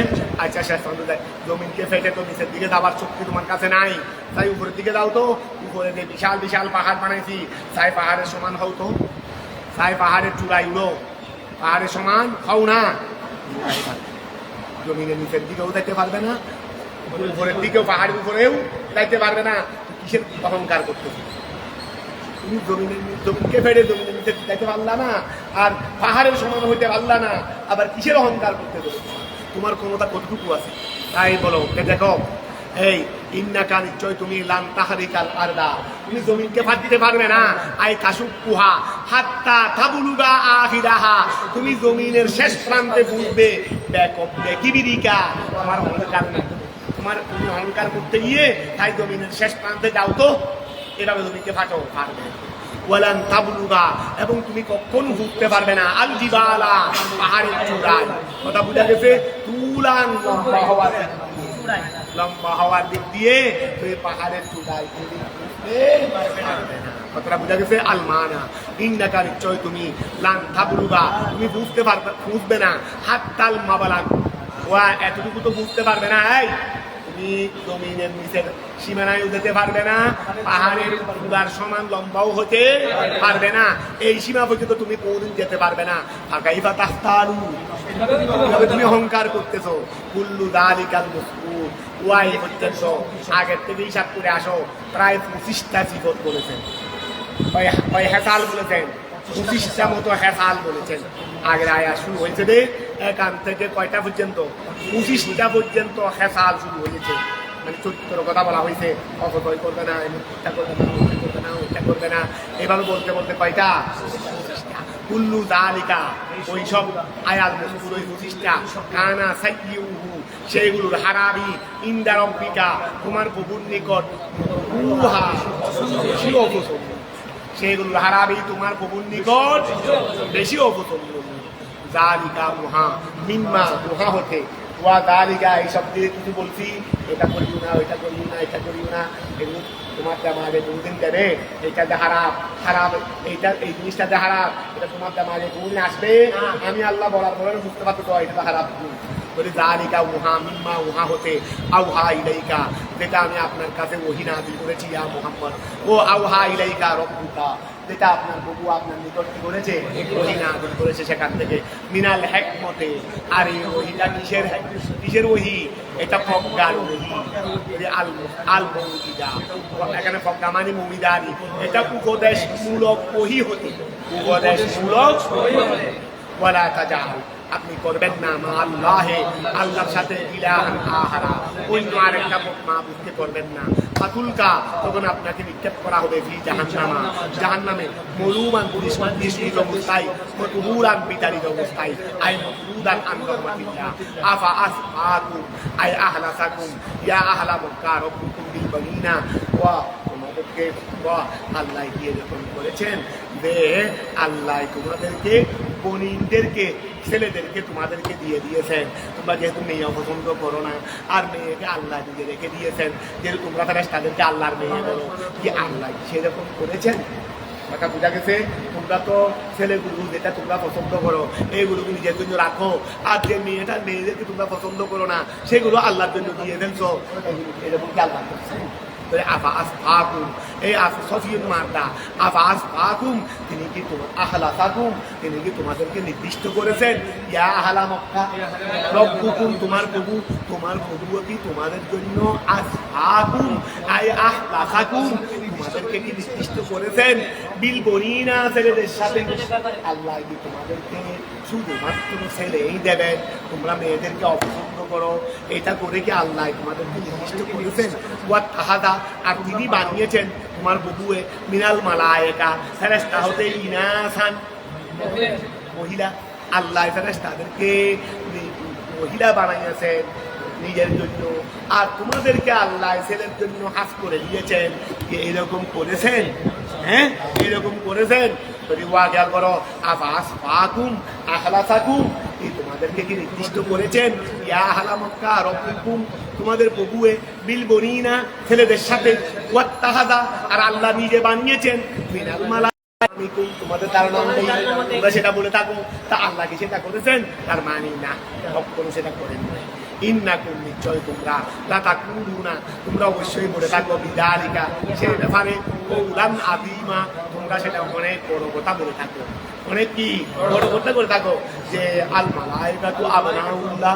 আচ্ছা শেষ প্রান্তে দেয়, জমিনকে ফেটে তো নিচের দিকে যাবার শক্তি তোমার কাছে নাই, তাই উপরের দিকে দাও তো। উপরে যে বিশাল পাহাড় বানাইছি, চাই পাহাড়ের সমান হও তো, চাই পাহাড়ের চূড়াই উড়ো, পাহাড়ের সমান হও না। জমিনের নিচের দিকেও যাইতে পারবে না, উপরের দিকেও পাহাড়ের উপরেও যাইতে পারবে না। কিসের অহংকার করতেছি? তুমি জমিনকে ফেটে জমিনের নিচে যাইতে পারলা না, আর পাহাড়ের সমান হইতে পারলা না, আবার কিসের অহংকার করতে দেবে? তোমার ক্ষমতা কতটুকু আছে? তাই বলো দেখো, এই ইন্নাকা নিশ্চয় তুমি লান তাহরিকাল আরদা, তুমি জমিনকে ফাটতে পারবে না। আই কাশুকুহা হাত্তা তাবলুগা আখিরাহা, তুমি জমিনের শেষ প্রান্তে পৌঁছবে। কিবিরিকা তোমার অহংকার, তুমি অহংকার করতে গিয়ে তাই জমিনের শেষ প্রান্তে যাও তো, এভাবে জমিকে ফাটো পারবে। ওয়ালান তাবলুগা, এবং তুমি কখনো বুঝতে পারবে না আল জিবালা, পাহাড়ের চূড়ায়। কথা বুঝা গেছে? তুলান লম্বা হওয়ার দিক দিয়ে তুমি পাহাড়ের চূড়ায় কথাটা বুঝা গেছে? আলমানা ইন্নাকা নিশ্চয় তুমি লান তাবলুগা, তুমি বুঝবে না হাত্তাল মাবালাগ, ওয়া এতটুকু তো বুঝতে পারবে না। এই তুমি জমিনের নিচের সীমানায়ও যেতে পারবে না, পাহাড়ের চূড়ার সমান লম্বাও হতে পারবে না, এই সীমা পর্যন্ত তুমি কোনদিন যেতে পারবে না। ফাকাইফা তাহতালু, তুমি অহংকার করতেছো। কুল্লু যালিকাল মাসকুর, ওয়াই পর্যন্ত আগের থেকে হিসাব করে আসো প্রায় 25টা সিফত বলেছেন, ওই হেসাল বলেছেন 25টা মতো হেসাল বলেছেন। আগের আয়াত শুরু হয়েছে রে এখান থেকে কয়টা পর্যন্ত? 25টা পর্যন্ত হেসাল শুরু হয়েছে, মানে চরিত্র কথা বলা হয়েছে। অপচয় করবে না, এটা করবে না, ওইটা করবে না, ওইটা করবে না, এভাবে বলতে বলতে কয়টা? কুল্লু যালিকা, ওই সব আয়াত মজকুর ওই 25টা কানা সাইয়্যুহু, সেইগুলোর হারাবি ইনদা রাব্বিকা, তোমার প্রভুর নিকট উহা বেশি অপছন্দ, সেগুলোর হারাবি তোমার প্রভুর নিকট বেশি অপছন্দ। যালিকা মুহা, মিম্মা মুহা হতে, ওয়া যালিকা এই সব দিয়ে কিছু বলছি, এটা করিও না, ওইটা করিও না, এটা করিও না, এগুলো তোমার দামাগে কোনদিন দেবে, এইটা যে খারাপ এইটা, এই জিনিসটা যে খারাপ, এটা তোমার দামাগে কোনদিন আসবে? আমি আল্লাহ বলার পরে বুঝতে পারতো তো এটা খারাপ। বলি যালিকা মুহা, মিম্মা উহা হতে, আউহা ইলাইকা, যেটা আমি আপনার কাছে ওহী নাযিল করেছি, ইয়া মুহাম্মদ, ও আউহা ইলাইকা রাব্বুকা, যেটা আপনার প্রভু আপনার নিকট কি করেছে? ওহী নাযিল করেছে সেখান থেকে। মিনাল হিকমতে, আর এই ওহীটা কিসের ওহী? এটা প্রজ্ঞার ওহী। আল মৌইদা, এখানে প্রজ্ঞা মানে মৌইদারি, এটা উপদেশমূলক ওহী হতে, উপদেশমূলক। ওয়ালা তাজাল, আপনি করবেন না মা আল্লাহে, আল্লাহর সাথে ইলাহান আহারা, অন্য আরেকটা মাবুদকে করবেন না। ফাতুলকা, তখন আপনাকে নিক্ষেপ করা হবে ফি জাহান্নামা, জাহান্নামে, মলুমান নিষ্ঠুর অবস্থায়, মতহুরান বিতাড়িত অবস্থায়, আই মতহুদান আন রহমাতিল্লাহ। আফা আসফাকুম আই আহলাসাকুম ইয়া আহলা মক্কা রব্বুকুম বিল বানিনা ওয়া, তোমাদেরকে আল্লাহ কি এরকম করেছেন যে আল্লাহ তোমাদেরকে বনিনদেরকে, ছেলেদেরকে তোমাদেরকে দিয়ে দিয়েছেন। তোমরা যেহেতু মেয়ে পছন্দ করো না, আর মেয়েকে আল্লাহ দিয়ে রেখে দিয়েছেন, যেহেতু তোমরা তাদেরকে আল্লাহর মেয়ে বলো, কি আল্লাহ সেরকম করেছেন? কথা বোঝা গেছে? তোমরা তো ছেলেগুলো যেটা তোমরা পছন্দ করো এইগুলোকে নিজের জন্য রাখো, আর যে মেয়েদেরকে তোমরা পছন্দ করো না সেগুলো আল্লাহর জন্য দিয়ে ফেলছো, এরকম কি আল্লাহ করছেন? আফা আসফাকুম, এই সফিয়ুল মার্দা, আফা আসফাকুম, তিনি কি তোমার আহলাসাকুম, তিনি কি তোমাদেরকে নির্দিষ্ট করেছেন? ইয়া আহলা মক্কা রব্বুকুম, তোমার প্রভু কি তোমাদের জন্য আসফাকুম আই আহলাসাকুম, তোমাদেরকে কি নির্দিষ্ট করেছেন? বিল বনিনা, ছেলেদের সাথে। আল্লাহ কি তোমাদেরকে শুধুমাত্র ছেলেই দেবেন? তোমরা মেয়েদেরকে অপছন্দ করো, এটা করে কি আল্লাহ তোমাদেরকে নির্দিষ্ট করেছেন? ওয়া তাহাদা, আর তিনি বানিয়েছেন তোমার বধুয়ে মিনাল মালায়েকা, ফেরেশতা হতে ইনাসান, মহিলা। আল্লাহ ফেরেশতাদেরকে মহিলা বানাইয়েছেন নিজের জন্য, আর তোমাদেরকে আল্লাহ ছেলের জন্য হাস করে দিয়েছেন। এরকম করেছেন? হ্যাঁ, এরকম করেছেন। যদি ওয়া খেয়াল করো, আফাস ফাকুম আহলাসাকুম, এই তোমাদেরকে কি নির্দিষ্ট করেছেন? ইয়া আহলা মক্কা রব্বুকুম, তোমাদের প্রভুয়ে বিল বনিনা, ছেলেদের সাথে, ওয়াত তাহাদা, আর আল্লাহ নিজে বানিয়েছেন মিনাল মালাইকা, তোমাদের ধারণা অনুযায়ী তোমরা সেটা বলে থাকো, তা আল্লাহ কি সেটা করেছেন? তার মানি না, কখনো সেটা করেন না। ইন্নাকুম, নিশ্চয় তোমরা, লা তাকুলুনা, তোমরা অবশ্যই বলে থাকো, বিদালিকা, সে ব্যাপারে, কৌলান আযীমা, তোমরা সেটা অনেক বড় কথা বলে থাকো। অনেক কি বড় কথা বলে থাকো যে আল মালাইকাতু আবনাউল্লাহ,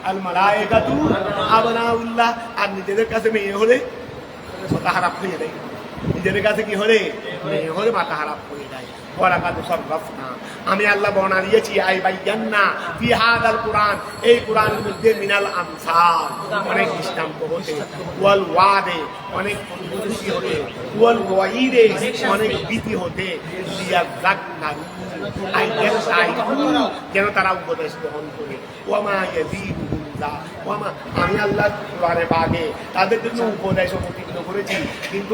আল মালাইকাতু আবনাউল্লাহ, আর নিজেদের কাছে মেয়ে হলে মাথা খারাপ হয়ে যায়, নিজেদের কাছে কি হলে মেয়ে হলে মাথা খারাপ হয়ে যায়। আমি আল্লাহ বর্ণনা দিয়েছি, আই বাইয়ান্না ফি হাদাল কুরআন, এই কোরআনের মধ্যে মিনাল আমসাল, অনেক দৃষ্টান্ত হতে, ওয়াল ওয়াদে, অনেক প্রতিশ্রুতি হতে, ওয়াল ওয়াইদে, অনেক ভীতি হতে, লিয়াযাক্কারু, আই ইয়াশাইকু, যেন তারা উপদেশ গ্রহণ করে। ওয়ামা ইয়াযীদুহুম, আমি আল্লাহ কোরআনে পাকে তাদের জন্য উপদেশ অবতীর্ণ করেছি, কিন্তু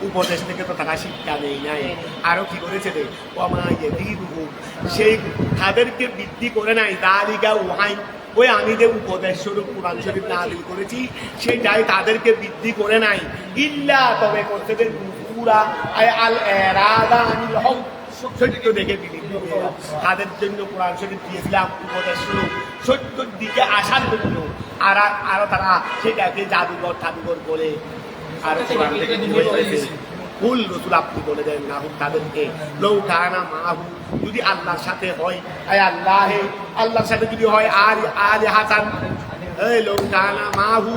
উপদেশ থেকে তো তারা শিক্ষা নেই নাই। আরো কি করেছে রে, সেই তাদেরকে বৃদ্ধি করে নাই, দালিকা ওয়াই, ওই আমি যে উপদেশ স্বরূপ কোরআন শরীফ নাযিল করেছি সেটাই তাদেরকে বৃদ্ধি করে নাই। ইল্লা, তবে করতে দেন পুরা আল ইরাদা আনিল হক, সত্য দেখে বিলীন হয়ে তাদের জন্য কোরআন শরীফ দিয়েছিলাম উপদেশ স্বরূপ, সত্যর দিকে আসার জন্য। আর তারা সেটাকে জাদুঘর বলে আর কোরআন থেকে দূরে হয়েছে। কুল, রসুল আপনি বলে দেন না তাদেরকে, লৌ কানা মাহু, যদি আল্লাহর সাথে হয়, আল্লাহর সাথে যদি হয়, আর আলে হাসান, এই লৌ কানা মাহু,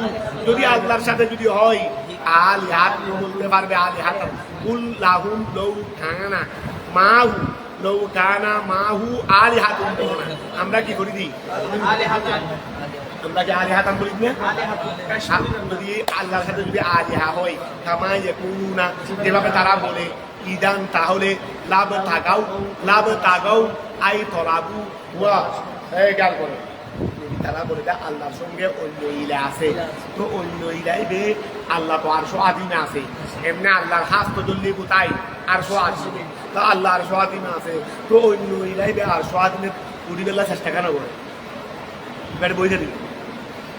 যদি আল্লাহর সাথে যদি হয়, আলে হাত বলতে পারবে, আলে হাসান, কুল লাহুম লৌ কানা মাহু, লৌ কানা মাহু আলে হাতুন, আমরা কি করি দিই? আমরা কি আলিহাতান বলি না? যদি আল্লাহর সাথে যদি আলিহা হয়, কামা ইয়াকুলুনা, যেভাবে তারা বলে, ইদান, তাহলে লাভ তাগাও আই তলাবু ওয়া, এই গাল করে তারা বলে দেয় আল্লাহর সঙ্গে অন্য ইলা আছে, তো অন্য ইলাই বে আল্লাহ তো আরশো আদিমে আছে, এমনি আল্লাহর হাত তো জল্লি কোথায়? আরশো আদিমে, তা আল্লাহ আরশো আদিমে আছে, তো অন্য ইলাই বে আরশো আদিমে উড়ি বেলা চেষ্টা কেন করে? এবার বই দিই,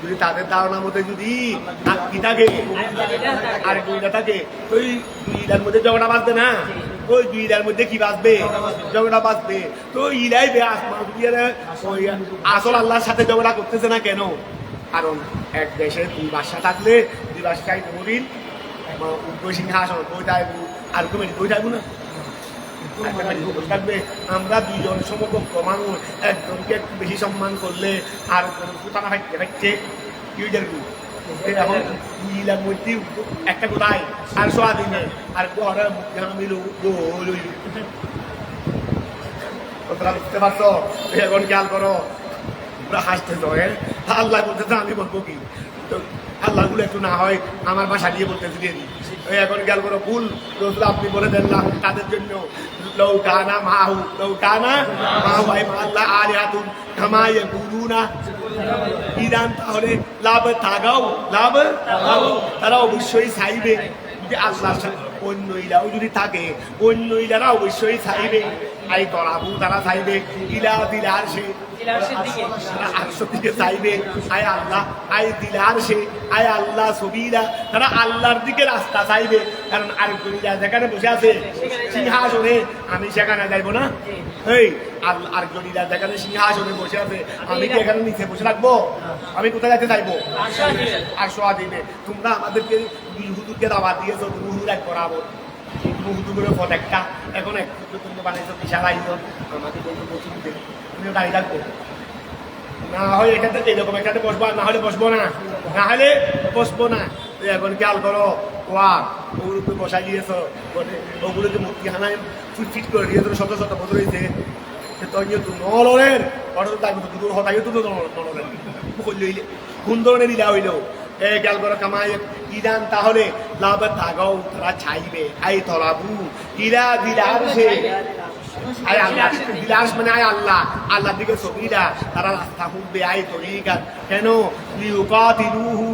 যদি তাদের ধারণা মতে যদি কি থাকে আর দুইটা থাকে, তো ওই দুইটার মধ্যে ঝগড়া বাঁচবে না, ওই দুইটার মধ্যে কি বাঁচবে? ঝগড়া বাঁচবে। তো ইলাই বে ওই আসল আল্লাহর সাথে ঝগড়া করতেছে না কেন? কারণ এক দেশে দুই বাদশা থাকলে দুই বাদশায় নবীন উদ্ভয় সিংহাসন বই থাকবো, আর কমেন্ট বই থাকবো না, থাকবে। আমরা দুইজন সমকক্ষ মানুষ, একজনকে একটু বেশি সম্মান করলে আর কোথাও ফাইছে কি হয়ে যাবে? এখন দুইলার মধ্যে একটা কোথায় আর সোয়াদিনে আর ঘরে মিল বুঝতে পারছো? এখন খেয়াল করো, ওরা হাসতে ধরেন, আল্লাহ বলতেছে আমি বলবো কি, তো আল্লাহগুলো একটু না হয় আমার বাসা দিয়ে বলতেছি দিয়ে দিই। এখন গেল কোনো ভুল রসুল আপনি বলে দেন না তাদের জন্য লৌকানা মাহু লৌকানা মাহু আল্লাহ আর হাতুন কামাইয়ে গুরু না ইরান, তাহলে লাভ থাকাও লাভ তারা অবশ্যই চাইবে যে আল্লাহর অন্য ইলাও যদি থাকে অন্য ইলারা অবশ্যই চাইবে আই তরাবু তারা চাইবে ইলা দিলার সে আটশো দিকে চাইবে আয় আল্লাহ আয় দিলার সে আয় আল্লাহ সবিরা তারা আল্লাহর দিকে রাস্তা চাইবে। কারণ আরেকজন যেখানে বসে আছে সিংহাসনে আমি সেখানে যাইবো না, এই আরেকজন যেখানে সিংহাসনে বসে আছে আমি কি এখানে নিচে বসে রাখবো? আমি কোথায় যেতে চাইবো? আটশো দিবে। তোমরা আমাদেরকে হুজুরকে দাওয়াত দিয়েছো হুজুর এক করাবো হুজুরের পথ একটা, এখন এক তুমি বানাইছো বিশাল আয়োজন, আমাকে বলতো প্রচুর তুমিও দাঁড়িয়ে থাকবো না হয় এটাতে এরকম একটাতে বসবো, না হলে বসবো না, না হলে বসবো না। এখন খেয়াল করো ওয়া ওগুলোকে বসাই দিয়েছ, ওগুলোকে মূর্তিখানায় ফিট করে দিয়েছ, শত শত বছর হয়েছে নলরের দূর হতাই তো নলরের লইলে কোন ধরনের ইলা হইল খেয়াল করো কামাই ইদান, তাহলে লাভ থাকাও তারা চাইবে আই তরাবু ইরা দিলার সে আয় আল্লাহ বিলাস মানে আয় আল্লাহ আল্লাহর দিকে সবিরা তারা রাস্তা খুঁজবে আয় তরিকা কেন লিউকাতিলুহু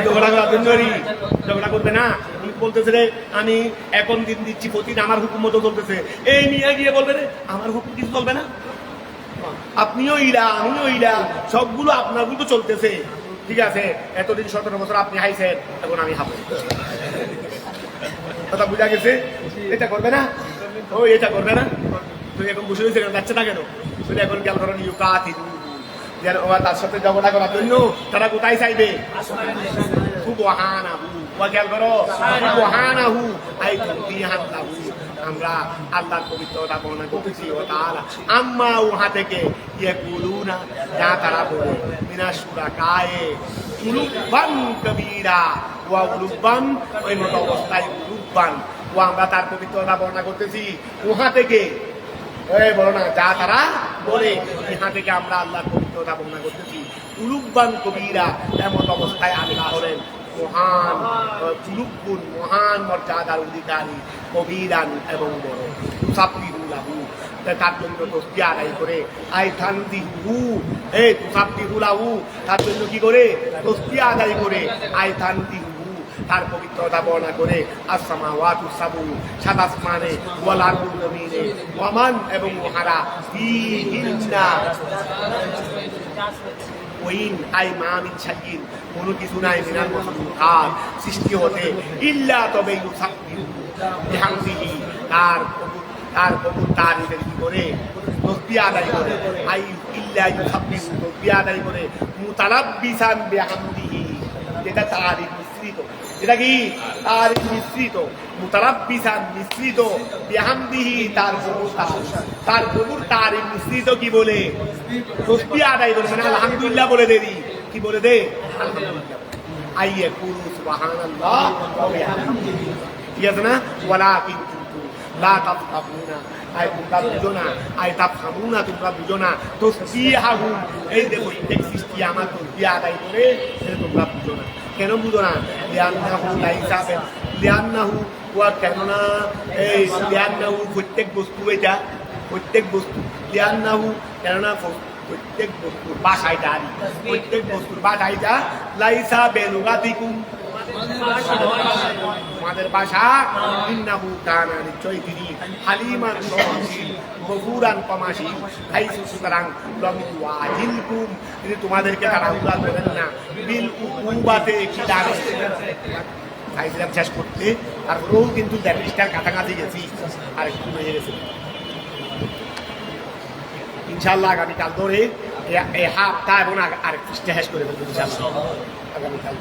ঝগড়া করবে না। বলতেছে রে আমি এখন দিন দিচ্ছি প্রতিদিন আমার হুকুম মতো চলতেছে, এই নিয়ে গিয়ে বলবে রে আমার হুকুম কিছু চলবে না, আপনিও ইলা আমিও ইলা সবগুলো আপনার কিন্তু চলতেছে, ঠিক আছে এতদিন 17 বছর আপনি হাইছেন এখন আমি হাবো, কথা বুঝা গেছে? এটা করবে না, ও এটা করবে না, তুই এখন বসে রয়েছে যাচ্ছে না কেন? তুই এখন খেয়াল করেন ইউকাতিলু তার সাথে ঝগড়া করার জন্য তারা কোথায় চাইবে? খেয়াল করো আমরা আল্লাহর পবিত্রতা বর্ণনা করতেছি ও তাআলা আম্মা উহা থেকে ইয়াকুলুনা যা তারা বলে মিনা শুরাকায়ে উলুবান কবীরা ওয়া উলুবান ওই মত অবস্থায় উলুবান ও আমরা তার পবিত্রতা বর্ণনা করতেছি উহা থেকে, বলো না যা তারা বলে ইহা থেকে আমরা আল্লাহর পবিত্রতা বর্ণনা করতেছি উলুবান কবীরা এমন অবস্থায় আল্লাহ হলেন মহান উলুব্বুন মহান মর্যাদার অধিকারী কবীরান এবং বড় তুসাব্বিহুলাহু তার জন্য তসবিহ আদায় করে আই তানজিহু তুসাব্বিহুলাহু তার জন্য কি করে তসবিহ আদায় করে আই তানজিহু তার পবিত্রতা বর্ণনা করে আসসামাওয়াতু সাবু সাত আসমানে ওয়াল আরদু জমিনে ওয়ামান এবং ওহারা ফিহিন্না ওইন আই মামিন শাইইন কোনো কিছু নাই মিনাল মাখলুকাত সৃষ্টি হতে ইল্লা তবে ইউসাব্বিহু বিহামদিহি তার প্রভু তারিফ করে তসবিহ আদায় করে আই ইল্লা ইউসাব্বিহু তসবিহ আদায় করে মুতালাব্বিসান বিহামদিহি যেটা তারিফ মিশ্রিত, যেটা কি তারিফ মিশ্রিত মুতালাব্বিসান মিশ্রিত বিহামদিহি তার প্রভুর তারিফ মিশ্রিত কি বলে তসবিহ আদায় করে মানে আলহামদুলিল্লাহ বলে দেরি কি বলে দে আলহামদুলিল্লাহ আইয়ে কুলু সুবহানাল্লাহ ওয়া বিহামদিহি, ঠিক আছে না? ওয়ালাকিন লা তাফকাহুনা আই তোমরা বুঝো না, আই তাফহামুনা তোমরা বুঝো না, তসবিহাহু এই দেখো প্রত্যেক সৃষ্টি আমার তসবিহ আদায় করে তোমরা বুঝো না। কেন বুঝো না? লিআন্নাহু লাইসা লিআন্নাহু ওয়া কেননা এই লিআন্নাহু প্রত্যেক বস্তু এটা প্রত্যেক বস্তু লিআন্নাহু কেননা প্রত্যেক বস্তুর বাসাইটা প্রত্যেক বস্তুর বাসাইটা লাইসা বেলুগাতিকুম আমাদের ভাষা ইন্নাহু কানা নিশ্চয় তিনি হালিমান সহনশীল গফুরান ক্ষমাশীল হাইসু সুতরাং লম ওয়াজিলকুম তিনি তোমাদেরকে তাড়াহুড়া করেন না বিল উকুবাতে কি দাঁড়ে খাইছিলাম শেষ করতে তারপরেও কিন্তু 40টার কাছাকাছি গেছি আর একটু হয়ে গেছে ইনশাআল্লাহ আগামীকাল ধরে এই হাফটা এবং আরেক পৃষ্ঠা শেষ করে ফেলবো ইনশাআল্লাহ আগামীকাল।